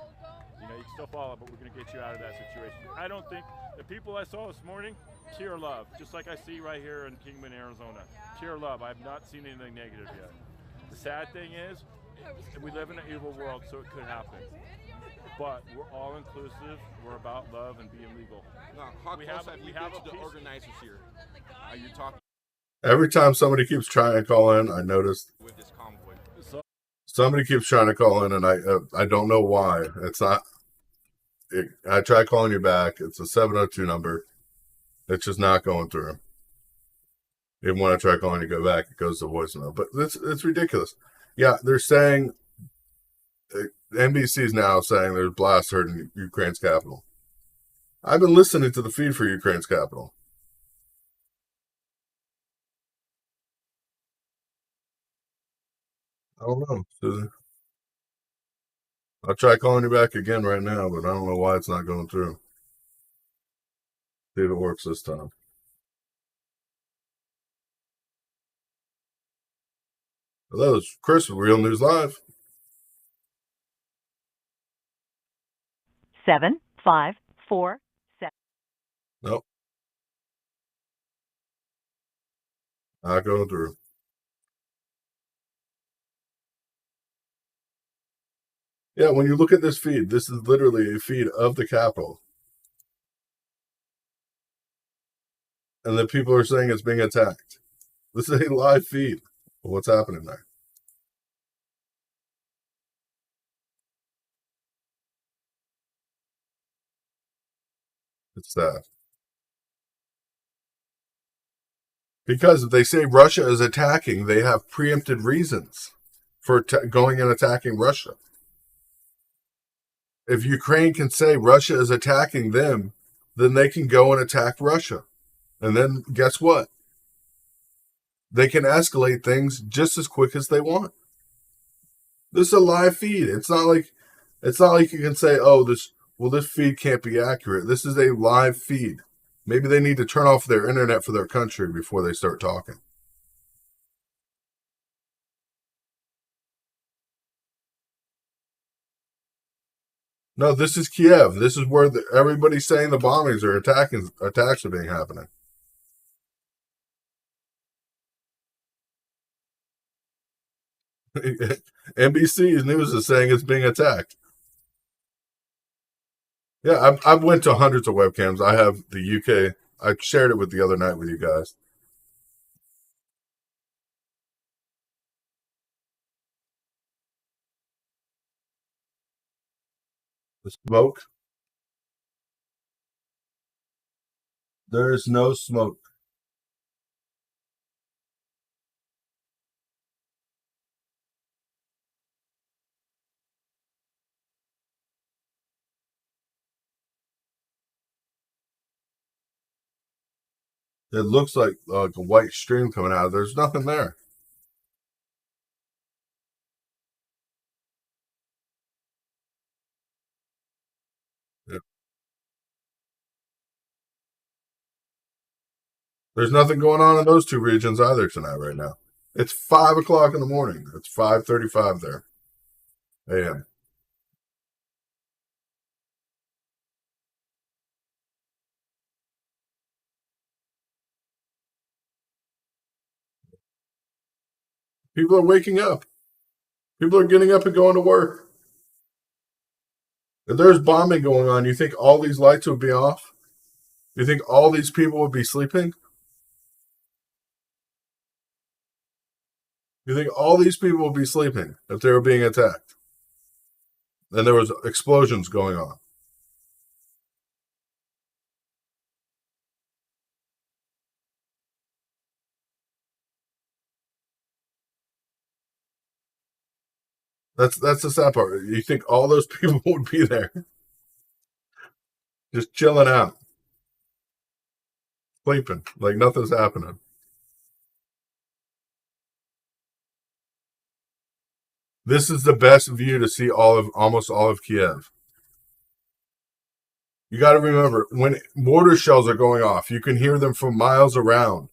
You can still follow, but we're going to get you out of that situation. I don't think the people I saw this morning, pure love, just like I see right here in Kingman, Arizona. Pure love. I have not seen anything negative yet. The sad thing is, we live in an evil world, so it could happen. But we're all inclusive. We're about love and being legal. Now, how close have you been to the organizers here? Are you talking Every time somebody keeps trying to call in, I noticed with this convoy? somebody keeps trying to call in, and I don't know why. It's not. I try calling you back. It's a 702 number. It's just not going through. Even when I try calling you go back, it goes to voicemail. But it's ridiculous. Yeah, they're saying NBC's now saying there's blasts heard in Ukraine's capital. I've been listening to the feed for Ukraine's capital. I don't know, Susan. I'll try calling you back again right now, but I don't know why it's not going through. See if it works this time. Hello, it's Chris with Real News Live. 754. Nope. Not going through. Yeah, when you look at this feed, this is literally a feed of the Capitol. And then people are saying it's being attacked. This is a live feed of what's happening there. It's sad. Because if they say Russia is attacking, they have preempted reasons for going and attacking Russia. If Ukraine can say Russia is attacking them, then they can go and attack Russia. And then guess what? They can escalate things just as quick as they want. This is a live feed. It's not like you can say, oh, this feed can't be accurate. This is a live feed. Maybe they need to turn off their internet for their country before they start talking. No, this is Kiev. This is where everybody's saying the bombings are attacks are being happening. NBC News is saying it's being attacked. Yeah, I went to hundreds of webcams. I have the UK. I shared it with the other night with you guys. The smoke. There is no smoke. It looks like a white stream coming out. There's nothing there. There's nothing going on in those two regions either tonight right now. It's 5 o'clock in the morning. It's 5:35 there. AM. People are waking up. People are getting up and going to work. If there's bombing going on, you think all these lights would be off? You think all these people would be sleeping? You think all these people would be sleeping if they were being attacked? And there was explosions going on. That's the sad part. You think all those people would be there, just chilling out, sleeping, like nothing's happening. This is the best view to see almost all of Kiev. You got to remember, when mortar shells are going off, you can hear them from miles around.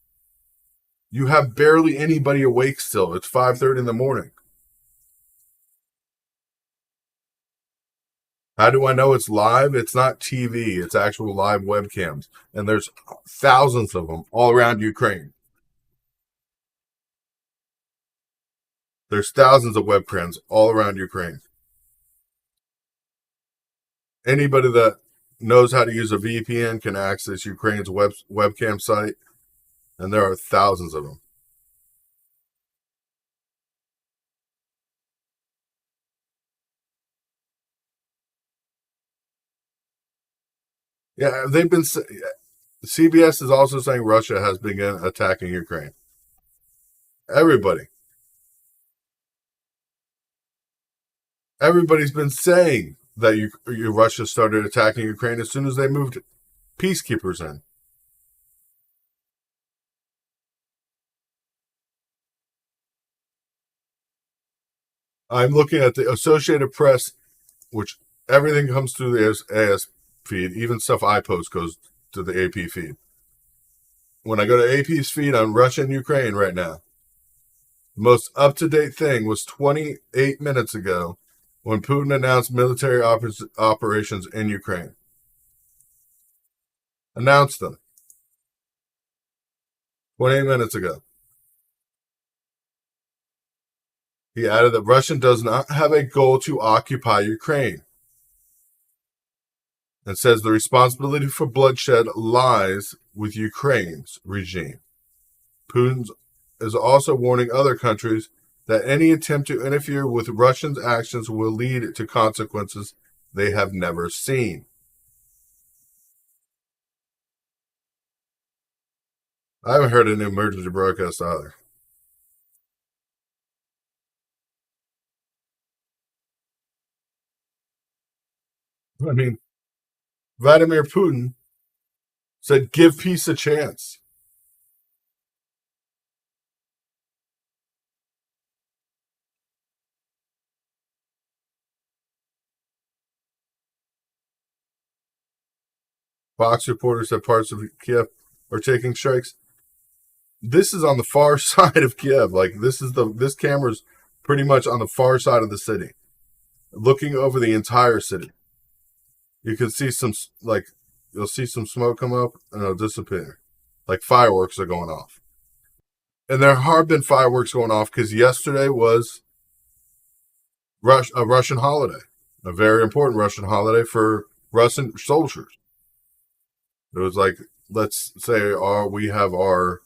You have barely anybody awake still. It's 5:30 in the morning. How do I know it's live? It's not TV. It's actual live webcams. And there's thousands of them all around Ukraine. There's thousands of webcams all around Ukraine. Anybody that knows how to use a VPN can access Ukraine's webcam site, and there are thousands of them. Yeah, they've been. CBS is also saying Russia has begun attacking Ukraine. Everybody's been saying that Russia started attacking Ukraine as soon as they moved peacekeepers in. I'm looking at the Associated Press, which everything comes through the AS feed. Even stuff I post goes to the AP feed. When I go to AP's feed on Russia and Ukraine right now, the most up-to-date thing was 28 minutes ago when Putin announced military operations in Ukraine. Announced them 28 minutes ago. He added that Russia does not have a goal to occupy Ukraine, and says the responsibility for bloodshed lies with Ukraine's regime. Putin is also warning other countries that any attempt to interfere with Russians' actions will lead to consequences they have never seen. I haven't heard an emergency broadcast either. I mean, Vladimir Putin said, give peace a chance. Fox reporters said parts of Kiev are taking strikes. This is on the far side of Kiev. Like this camera's pretty much on the far side of the city, looking over the entire city. you can see you'll see some smoke come up and it'll disappear. Like fireworks are going off. And there have been fireworks going off because yesterday was a Russian holiday, a very important Russian holiday for Russian soldiers. It was like, let's say, we have our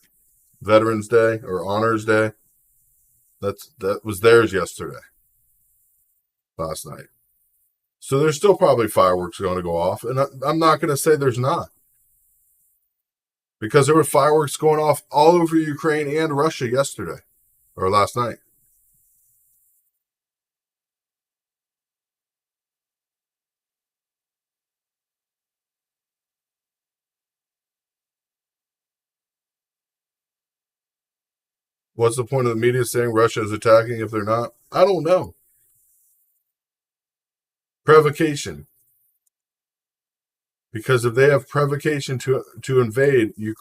Veterans Day or Honors Day. That was theirs yesterday, last night. So there's still probably fireworks going to go off, and I'm not going to say there's not, because there were fireworks going off all over Ukraine and Russia yesterday or last night. What's the point of the media saying Russia is attacking if they're not? I don't know. Provocation. Because if they have provocation to invade you,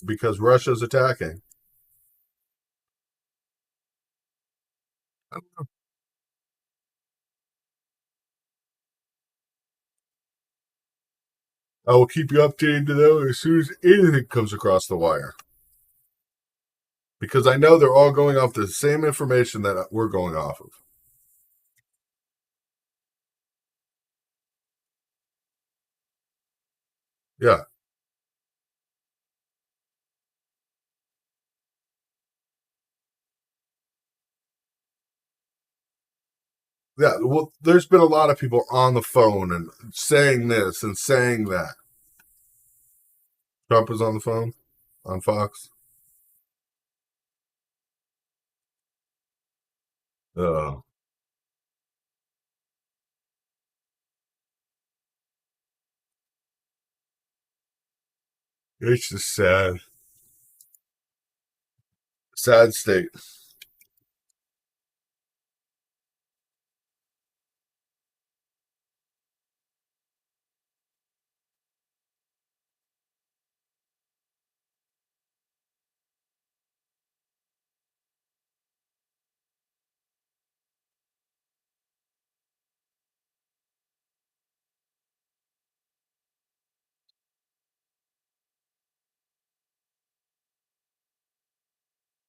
because Russia's attacking. I don't know. I will keep you updated to those as soon as anything comes across the wire. Because I know they're all going off the same information that we're going off of. Yeah. Yeah. Well, there's been a lot of people on the phone and saying this and saying that. Trump is on the phone on Fox. Oh, it's just sad. Sad state.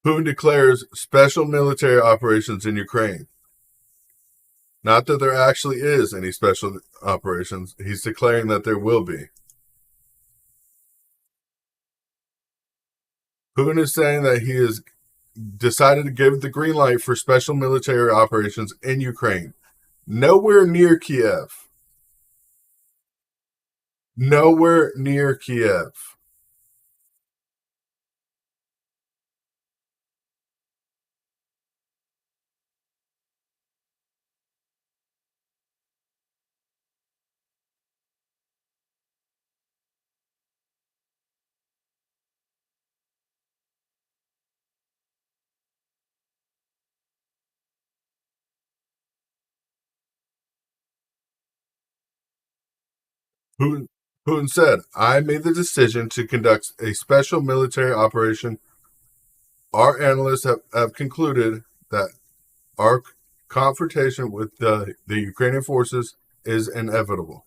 Putin declares special military operations in Ukraine. Not that there actually is any special operations. He's declaring that there will be. Putin is saying that he has decided to give the green light for special military operations in Ukraine. Nowhere near Kiev. Nowhere near Kiev. Putin said, I made the decision to conduct a special military operation. Our analysts have concluded that our confrontation with the Ukrainian forces is inevitable.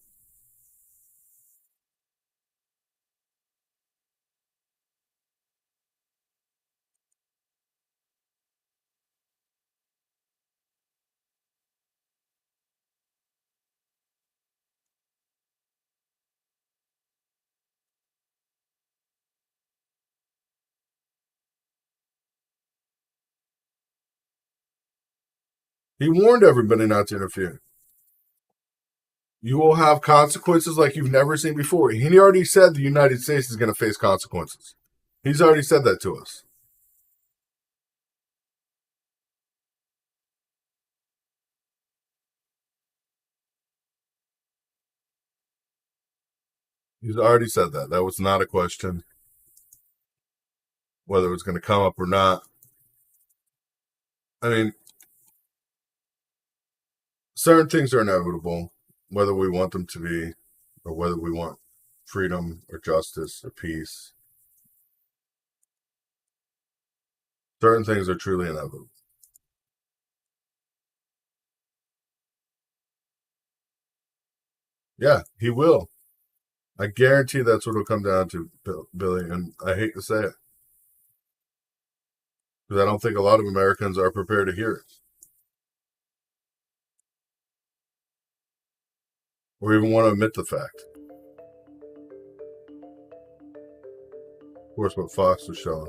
He warned everybody not to interfere. You will have consequences like you've never seen before. He already said the United States is going to face consequences. He's already said that to us. He's already said that. That was not a question whether it was going to come up or not. I mean, certain things are inevitable, whether we want them to be or whether we want freedom or justice or peace. Certain things are truly inevitable. Yeah, he will. I guarantee that's what it'll come down to, Billy. And I hate to say it because I don't think a lot of Americans are prepared to hear it or even want to admit the fact. Of course, what Fox was showing.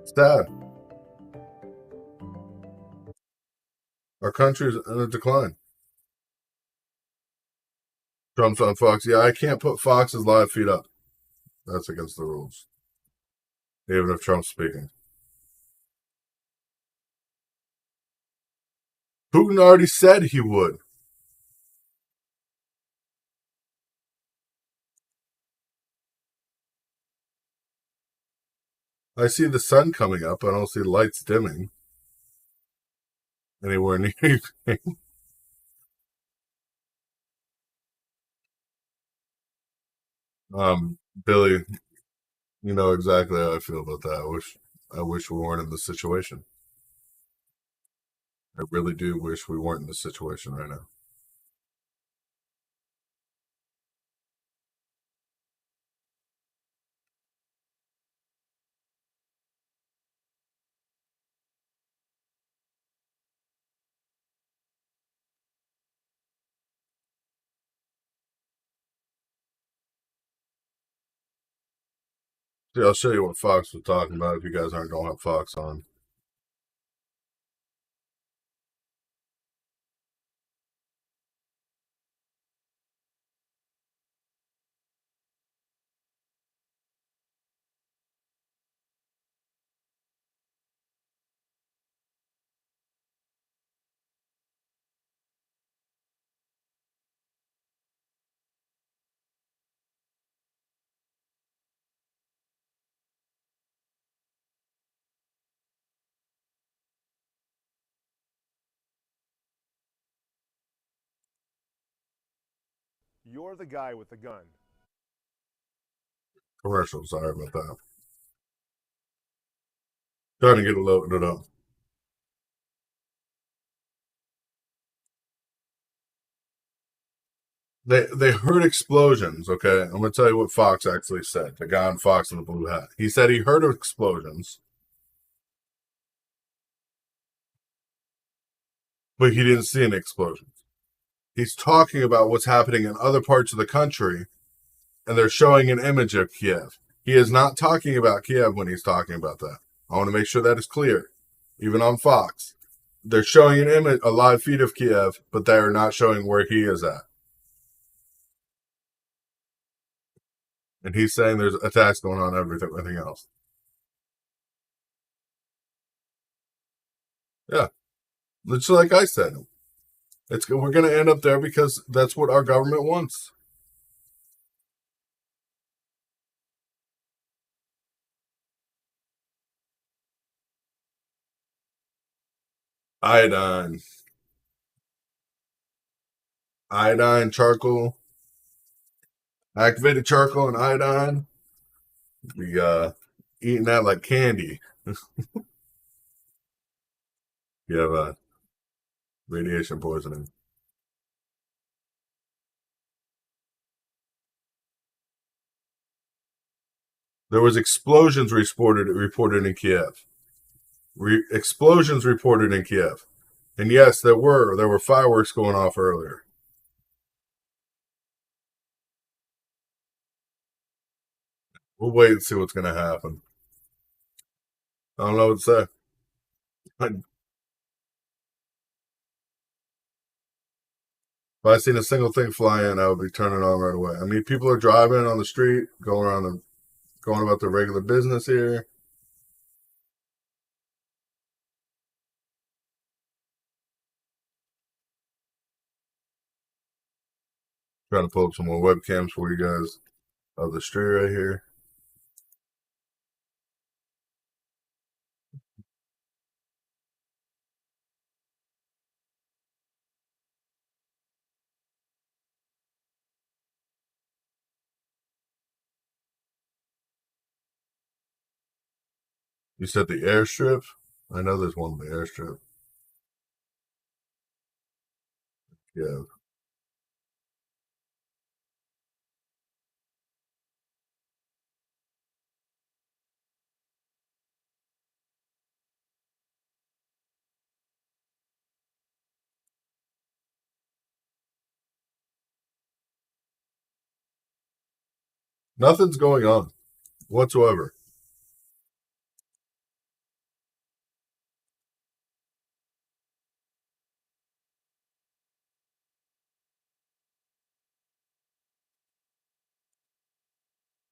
It's sad. Our country is in a decline. Trump's on Fox. Yeah, I can't put Fox's live feed up. That's against the rules, even if Trump's speaking. Putin already said he would. I see the sun coming up. I don't see lights dimming anywhere near anything. Billy, you know exactly how I feel about that. I wish we weren't in this situation. I really do wish we weren't in this situation right now. See, I'll show you what Fox was talking about if you guys aren't going to have Fox on. You're the guy with the gun. Commercial, sorry about that. Trying to get it loaded up. They heard explosions, okay? I'm going to tell you what Fox actually said. The guy on Fox in the blue hat. He said he heard explosions, but he didn't see any explosions. He's talking about what's happening in other parts of the country, and they're showing an image of Kiev. He is not talking about Kiev when he's talking about that. I want to make sure that is clear, even on Fox. They're showing an image, a live feed of Kiev, but they are not showing where he is at. And he's saying there's attacks going on, everything else. Yeah, it's like I said. We're going to end up there because that's what our government wants. Iodine, charcoal, activated charcoal, and iodine. We eating that like candy. You have radiation poisoning. There was explosions reported in Kiev. Explosions reported in Kiev, and yes, there were fireworks going off earlier. We'll wait and see what's going to happen. I don't know what to say. If I seen a single thing fly in, I would be turning on right away. I mean, people are driving on the street, going around going about the regular business here. Trying to pull up some more webcams for you guys of the street right here. You said the airstrip? I know there's one on the airstrip. Yeah. Nothing's going on whatsoever.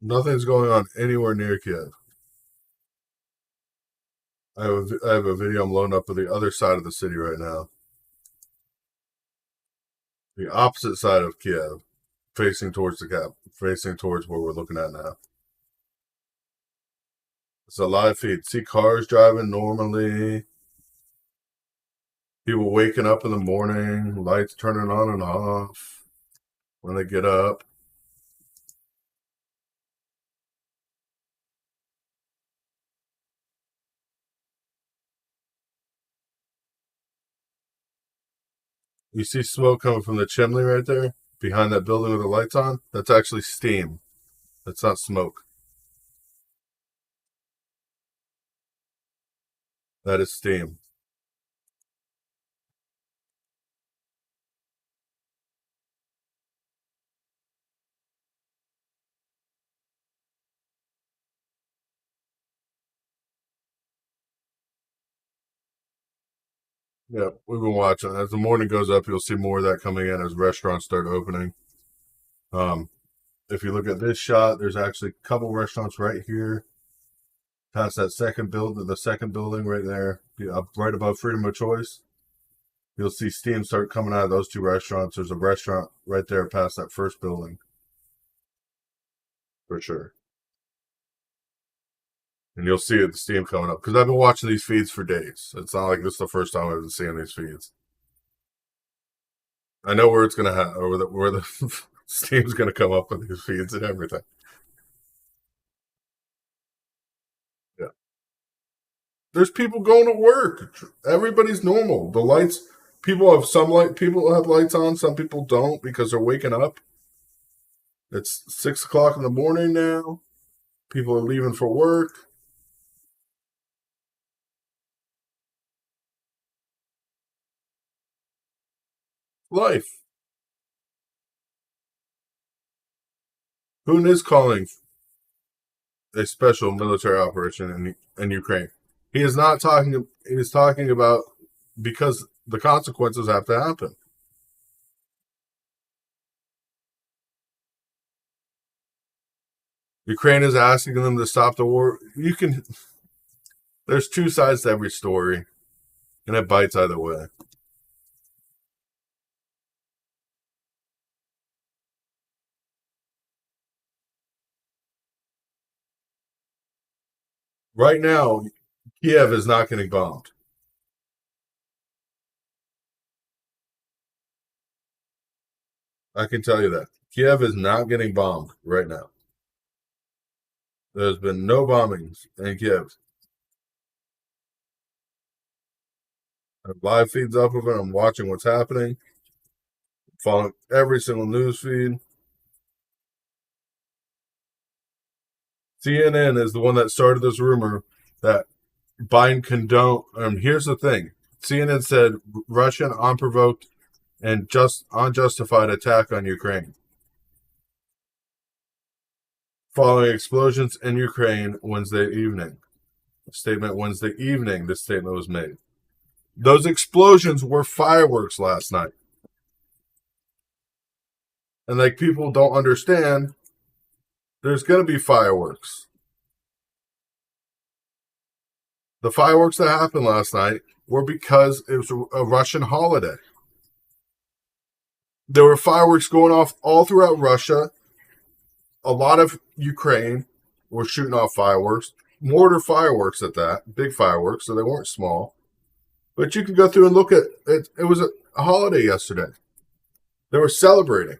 Nothing's going on anywhere near Kiev. I have a video I'm loading up of the other side of the city right now. The opposite side of Kiev, facing towards the cap, facing towards where we're looking at now. It's a live feed. See cars driving normally. People waking up in the morning, lights turning on and off when they get up. You see smoke coming from the chimney right there behind that building with the lights on? That's actually steam. That's not smoke. That is steam. Yeah, we've been watching. As the morning goes up, you'll see more of that coming in as restaurants start opening. If you look at this shot, there's actually a couple restaurants right here, past that second building, the second building right there, up right above Freedom of Choice. You'll see steam start coming out of those two restaurants. There's a restaurant right there past that first building, for sure. And you'll see the steam coming up because I've been watching these feeds for days. It's not like this is the first time I've been seeing these feeds. I know where it's gonna happen, or where the steam's gonna come up with these feeds and everything. Yeah, there's people going to work. Everybody's normal. The lights. People have some light. People have lights on. Some people don't because they're waking up. It's 6 o'clock in the morning now. People are leaving for work. Life. Putin is calling a special military operation in Ukraine. He is not talking. He is talking about because the consequences have to happen. Ukraine is asking them to stop the war. There's two sides to every story, and it bites either way. Right now, Kiev is not getting bombed. I can tell you that. Kiev is not getting bombed right now. There's been no bombings in Kiev. I have live feeds up of it. I'm watching what's happening. Following every single news feed. CNN is the one that started this rumor that Biden condoned. Here's the thing: CNN said Russian unprovoked and unjustified attack on Ukraine, following explosions in Ukraine Wednesday evening. Statement Wednesday evening. This statement was made. Those explosions were fireworks last night, and like people don't understand, there's going to be fireworks. The fireworks that happened last night were because it was a Russian holiday. There were fireworks going off all throughout Russia. A lot of Ukraine were shooting off fireworks, mortar fireworks at that, big fireworks, so they weren't small. But you can go through and look at it. It was a holiday yesterday. They were celebrating.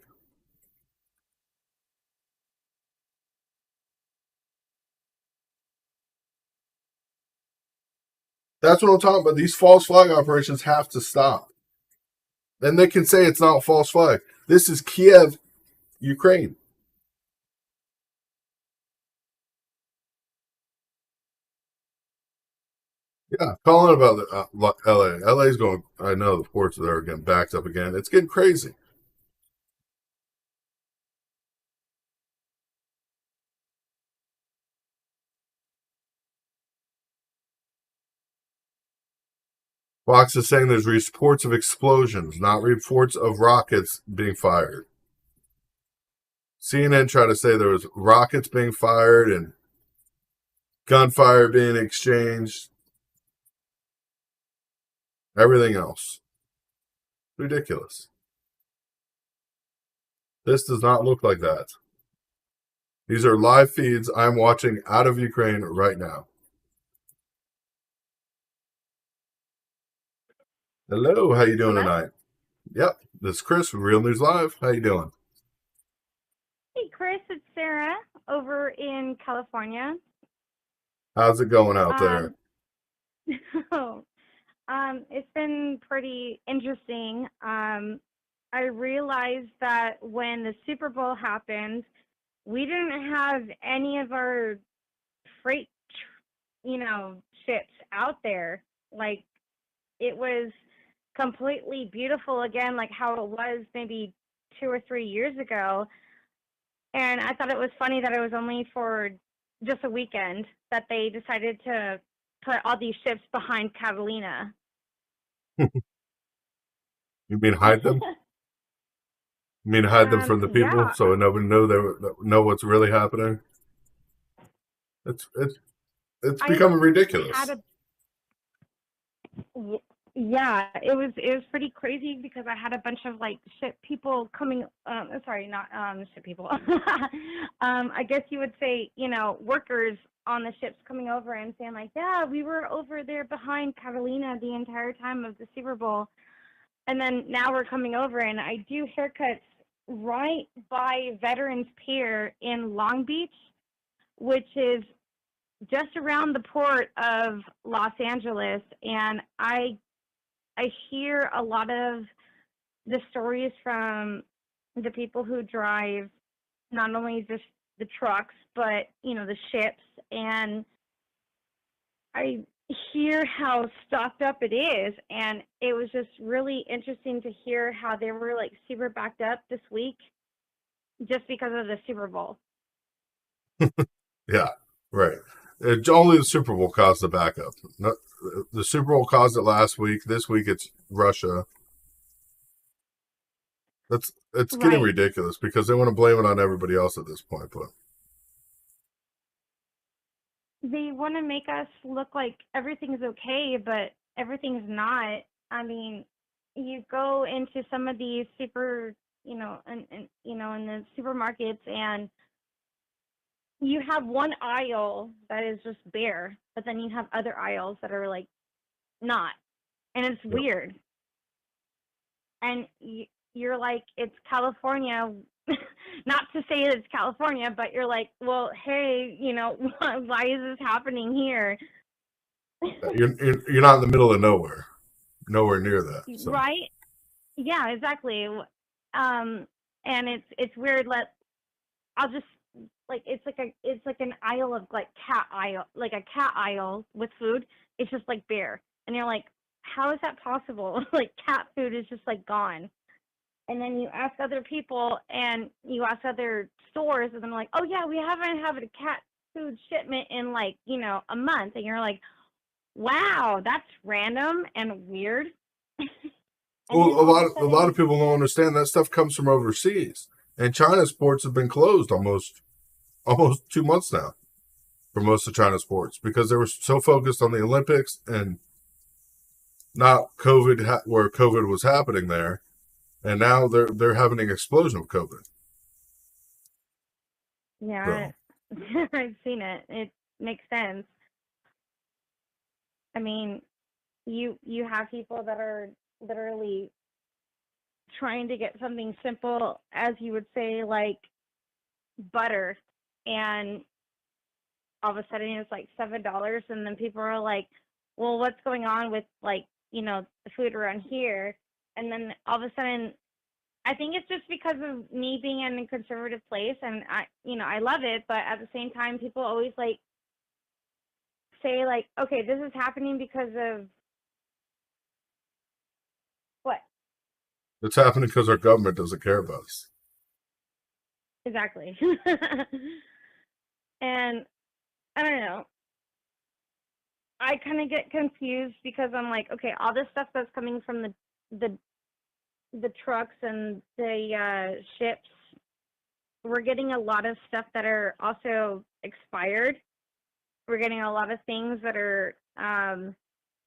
That's what I'm talking about. These false flag operations have to stop. Then they can say it's not false flag. This is Kiev, Ukraine. Yeah, calling about the, LA. LA's going. I know the ports are getting backed up again. It's getting crazy. Fox is saying there's reports of explosions, not reports of rockets being fired. CNN tried to say there was rockets being fired and gunfire being exchanged. Everything else. Ridiculous. This does not look like that. These are live feeds I'm watching out of Ukraine right now. Hello, how you doing tonight? Yep, this is Chris from Real News Live. How you doing? Hey, Chris, it's Sarah over in California. How's it going out there? It's been pretty interesting. I realized that when the Super Bowl happened, we didn't have any of our freight, ships out there. Like, it was completely beautiful again, like how it was maybe 2 or 3 years ago. And I thought it was funny that it was only for just a weekend that they decided to put all these ships behind Catalina. You mean hide them? You mean hide them from the people Yeah. so nobody know what's really happening? It's becoming ridiculous. Yeah, it was pretty crazy because I had a bunch of like ship people coming. Sorry, not ship people. I guess you would say, workers on the ships coming over and saying like, yeah, we were over there behind Catalina the entire time of the Super Bowl, and then now we're coming over, and I do haircuts right by Veterans Pier in Long Beach, which is just around the port of Los Angeles, and I hear a lot of the stories from the people who drive not only just the trucks, but, the ships. And I hear how stocked up it is. And it was just really interesting to hear how they were like super backed up this week just because of the Super Bowl. Yeah, right. Only the Super Bowl caused the backup. The Super Bowl caused it last week. This week it's Russia. It's getting ridiculous because they want to blame it on everybody else at this point. But they want to make us look like everything's okay, but everything's not. I mean, you go into some of these super, in the supermarkets, and you have one aisle that is just bare, but then you have other aisles that are like not, and it's weird. And you're like, it's California. Not to say that it's California, but you're like, well, hey, why is this happening here? you're not in the middle of nowhere near that. So. Right? Yeah, exactly. And it's weird. I'll just it's like an aisle of like a cat aisle with food. It's just like bare, and you're like, how is that possible? Like cat food is just like gone. And then you ask other people and you ask other stores, and they're like, oh yeah, we haven't had a cat food shipment in like, a month. And you're like, wow, that's random and weird. Well, a lot of people don't understand that stuff comes from overseas, and China's ports have been closed almost 2 months now. for most of China's ports because they were so focused on the Olympics and not COVID, where COVID was happening there, and now they're having an explosion of COVID. Yeah, I've seen it. It makes sense. I mean, you have people that are literally trying to get something simple, as you would say, like butter, and all of a sudden it's like $7, and then people are like, well, what's going on with, like, the food around here? And then all of a sudden, I think it's just because of me being in a conservative place, and I love it, but at the same time, people always like say like, okay, this is happening because of what? It's happening because our government doesn't care about us. Exactly. And I don't know. I kind of get confused because I'm like, okay, all this stuff that's coming from the trucks and the ships, we're getting a lot of stuff that are also expired. We're getting a lot of things that are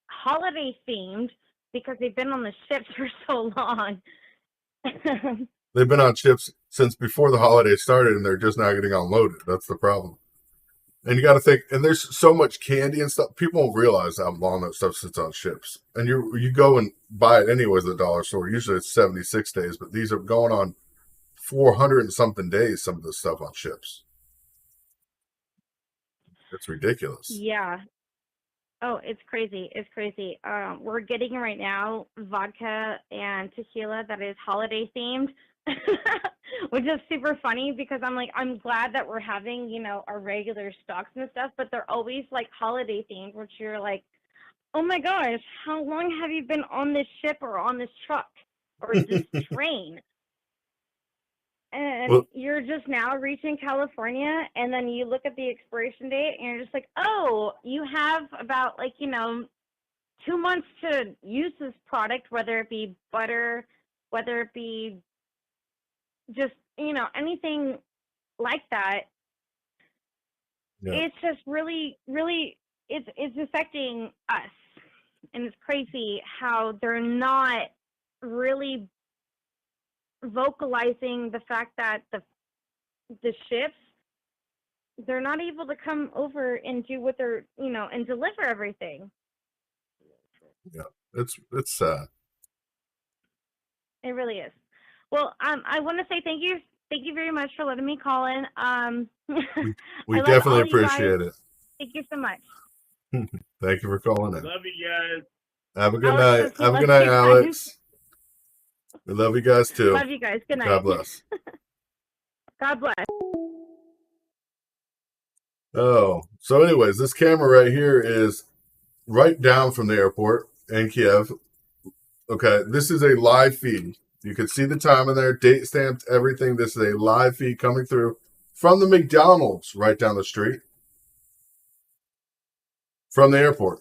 holiday themed because they've been on the ships for so long. They've been on ships since before the holidays started, and they're just now getting unloaded. That's the problem. And you got to think, and there's so much candy and stuff. People don't realize how long that stuff sits on ships. And you go and buy it anyways at the dollar store. Usually it's 76 days, but these are going on 400 and something days, some of this stuff on ships. It's ridiculous. Yeah. Oh, it's crazy. It's crazy. We're getting right now vodka and tequila that is holiday themed, which is super funny because I'm glad that we're having, our regular stocks and stuff, but they're always like holiday themed, which you're like, oh my gosh, how long have you been on this ship or on this truck or this train? And you're just now reaching California, and then you look at the expiration date, and you're just like, oh, you have about 2 months to use this product, whether it be butter, whether it be just, anything like that. Yeah. It's just really, really, it's affecting us. And it's crazy how they're not really vocalizing the fact that the ships, they're not able to come over and do what they're, and deliver everything. Yeah, it's sad. It really is. Well, I want to say thank you very much for letting me call in. We definitely appreciate it. Thank you so much. Thank you for calling in. Love you guys. Have a good night. Have a good night, Alex. We love you guys too. Love you guys. Good night. God bless. God bless. Oh, so anyways, this camera right here is right down from the airport in Kiev. Okay, this is a live feed. You can see the time in there, date stamped, everything. This is a live feed coming through from the McDonald's right down the street from the airport.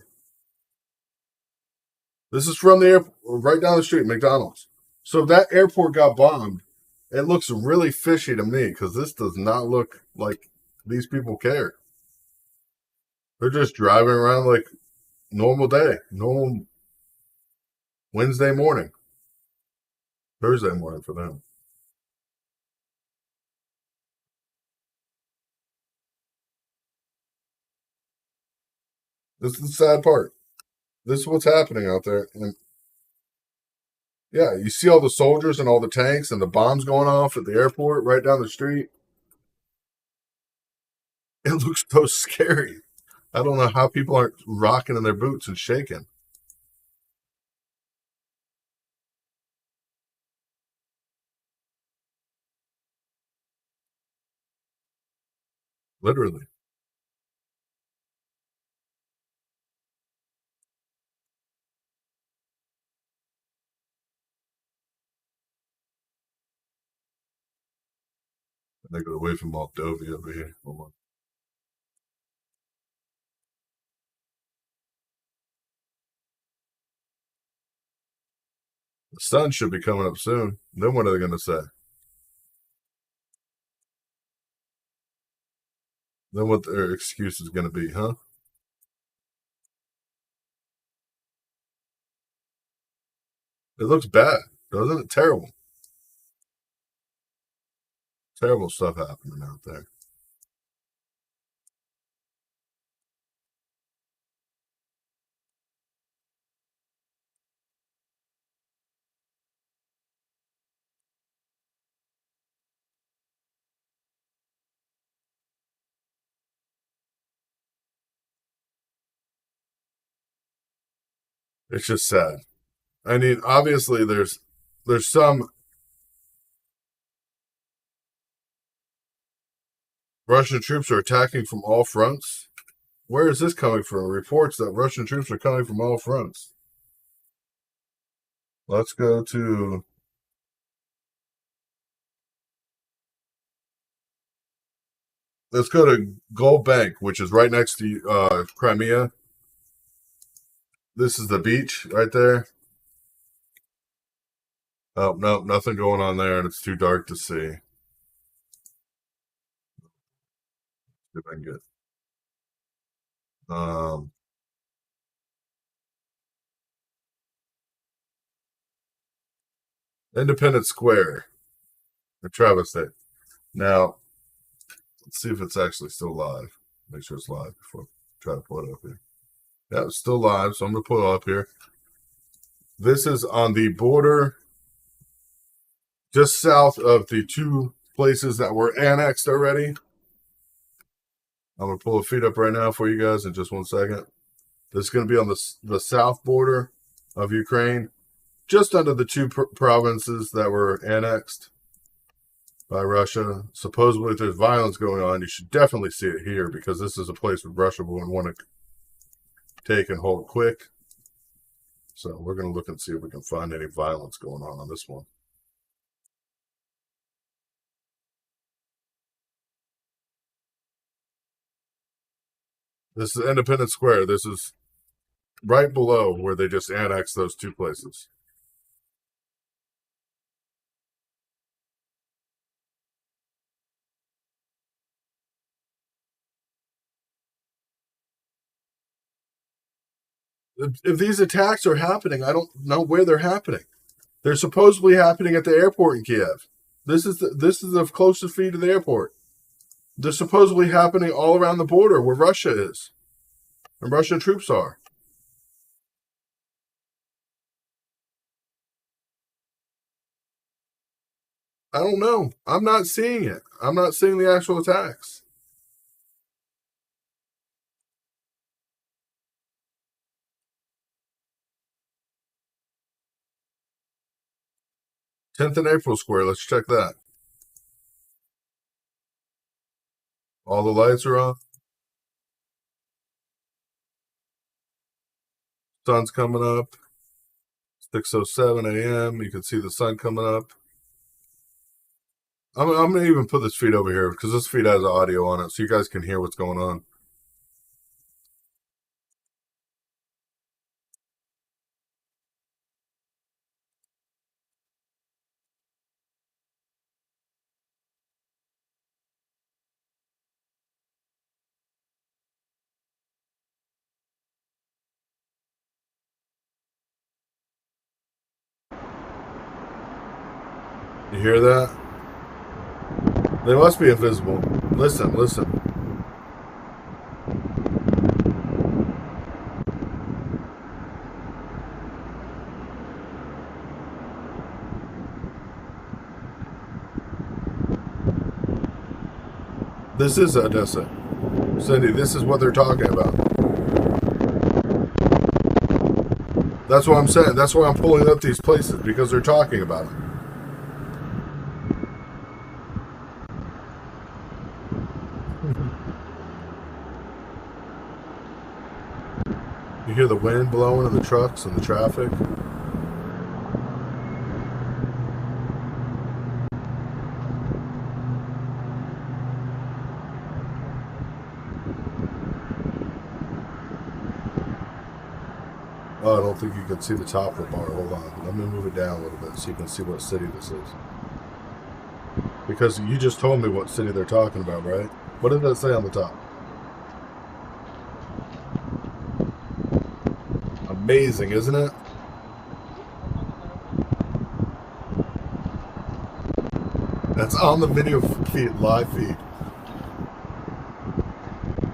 This is from the airport, right down the street, McDonald's. So if that airport got bombed, it looks really fishy to me because this does not look like these people care. They're just driving around like normal day, normal Wednesday morning, Thursday morning for them. This is the sad part. This is what's happening out there. And yeah, you see all the soldiers and all the tanks and the bombs going off at the airport right down the street. It looks so scary. I don't know how people aren't rocking in their boots and shaking. Literally. They go away from Moldova over here. Hold on. The sun should be coming up soon. Then what are they going to say? Then what their excuse is going to be, huh? It looks bad, doesn't it? Terrible. Terrible stuff happening out there. It's just sad. I mean, obviously there's some Russian troops are attacking from all fronts. Where is this coming from? Reports that Russian troops are coming from all fronts. Let's go to Gold Bank, which is right next to Crimea. This is the beach right there. Oh, no, nothing going on there, and it's too dark to see. If I can get Independence Square in Travis State. Now, let's see if it's actually still live. Make sure it's live before I try to pull it up here. Yeah, it's still live, so I'm going to pull it up here. This is on the border just south of the two places that were annexed already. I'm going to pull a feed up right now for you guys in just 1 second. This is going to be on the south border of Ukraine, just under the two provinces that were annexed by Russia. Supposedly, if there's violence going on, you should definitely see it here, because this is a place where Russia will want to take and hold quick. So we're going to look and see if we can find any violence going on this one. This is Independence Square. This is right below where they just annexed those two places. If these attacks are happening, I don't know where they're happening. They're supposedly happening at the airport in Kiev. This is the closest feed to the airport. They're supposedly happening all around the border where Russia is and Russian troops are. I don't know. I'm not seeing it. I'm not seeing the actual attacks. Tenth and April Square. Let's check that. All the lights are on. Sun's coming up. 6:07 a.m. You can see the sun coming up. I'm going to even put this feed over here because this feed has audio on it so you guys can hear what's going on. You hear that? They must be invisible. Listen, listen. This is Odessa. Cindy, this is what they're talking about. That's what I'm saying. That's why I'm pulling up these places, because they're talking about it. You hear the wind blowing and the trucks and the traffic. Oh, I don't think you can see the top of the bar. Hold on. Let me move it down a little bit so you can see what city this is. Because you just told me what city they're talking about, right? What did that say on the top? amazing, isn't it? That's on the video feed, live feed.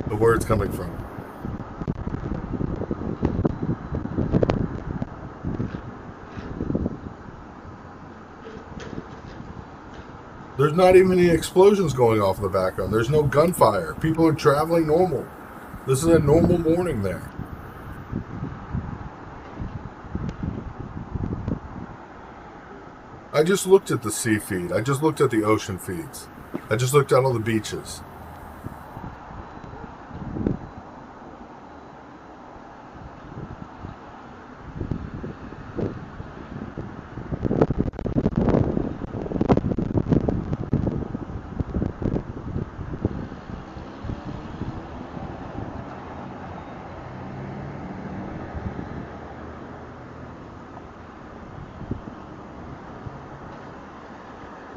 The word's coming from. There's not even any explosions going off in the background. There's no gunfire. People are traveling normal. This is a normal morning there. I just looked at the sea feed. I just looked at the ocean feeds. I just looked at all the beaches.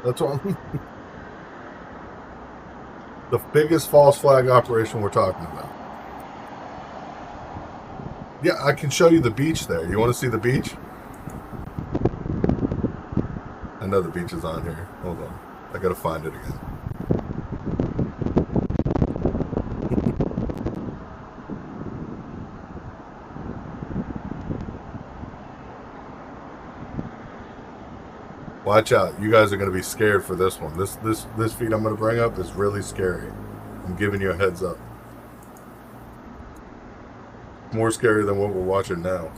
That's what the biggest false flag operation we're talking about. Yeah, I can show you the beach there. You want to see the beach? I know the beach is on here. Hold on. I gotta find it again. Watch out. You guys are going to be scared for this one. This feed I'm going to bring up is really scary. I'm giving you a heads up. More scary than what we're watching now.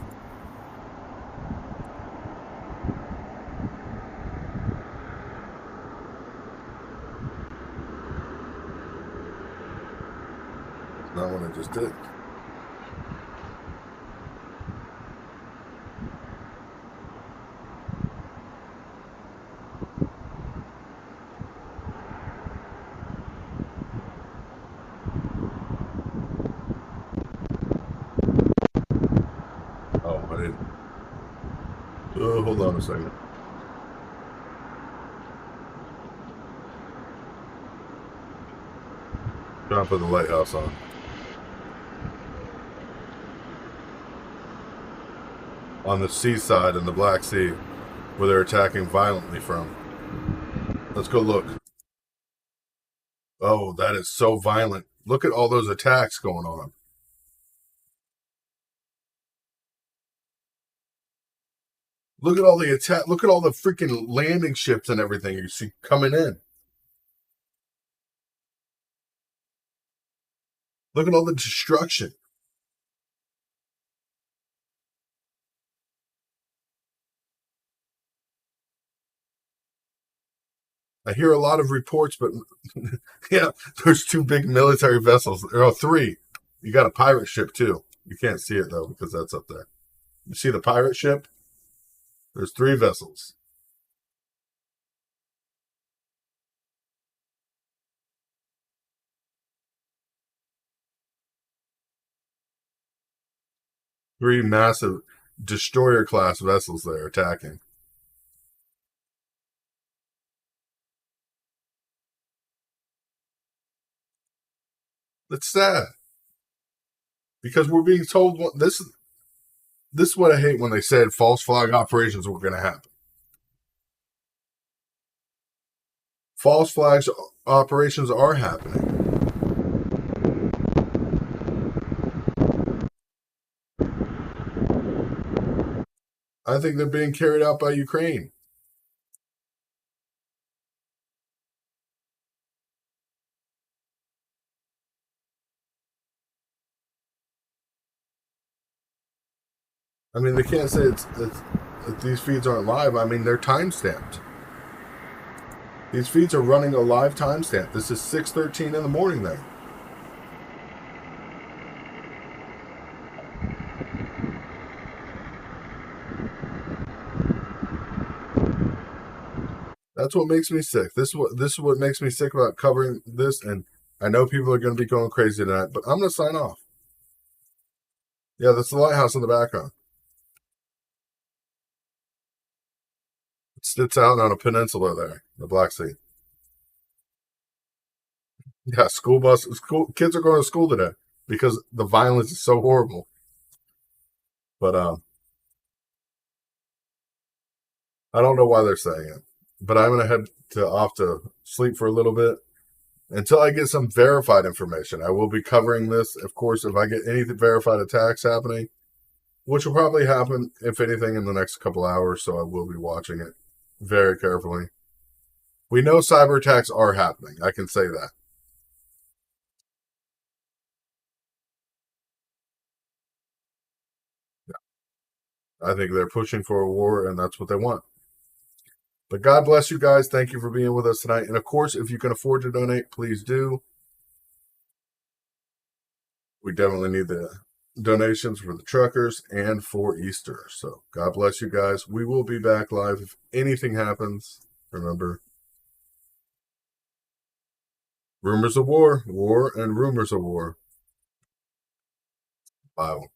It's not what I just did. Oh, I didn't. Hold on a second. Trying to put the lighthouse on. On the seaside in the Black Sea, where they're attacking violently from. Let's go look. Oh, that is so violent. Look at all those attacks going on. Look at all the attack. Look at all the freaking landing ships and everything you see coming in. Look at all the destruction. I hear a lot of reports, but yeah, there's two big military vessels. Oh, three. You got a pirate ship too. You can't see it though because that's up there. You see the pirate ship? There's three vessels. Three massive destroyer class vessels there attacking. It's sad because we're being told this is what I hate when they said false flag operations were going to happen. False flags operations are happening. I think they're being carried out by Ukraine. I mean, they can't say it's these feeds aren't live. I mean, they're time stamped. These feeds are running a live timestamp. This is 6:13 in the morning there. That's what makes me sick. This is what makes me sick about covering this. And I know people are going to be going crazy tonight, but I'm going to sign off. Yeah, that's the lighthouse in the background. It sits out on a peninsula there, the Black Sea. Yeah, school kids are going to school today because the violence is so horrible. But I don't know why they're saying it. But I'm gonna head off to sleep for a little bit until I get some verified information. I will be covering this, of course, if I get any verified attacks happening, which will probably happen, if anything, in the next couple hours. So I will be watching it very carefully. We know cyber attacks are happening. I can say that. I think they're pushing for a war, and that's what they want. But God bless you guys. Thank you for being with us tonight. And of course, if you can afford to donate, please do. We definitely need the donations for the truckers and for Easter. So God bless you guys. We will be back live if anything happens. Remember, rumors of war, war and rumors of war. Bible.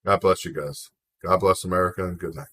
God bless you guys. God bless America, and good night.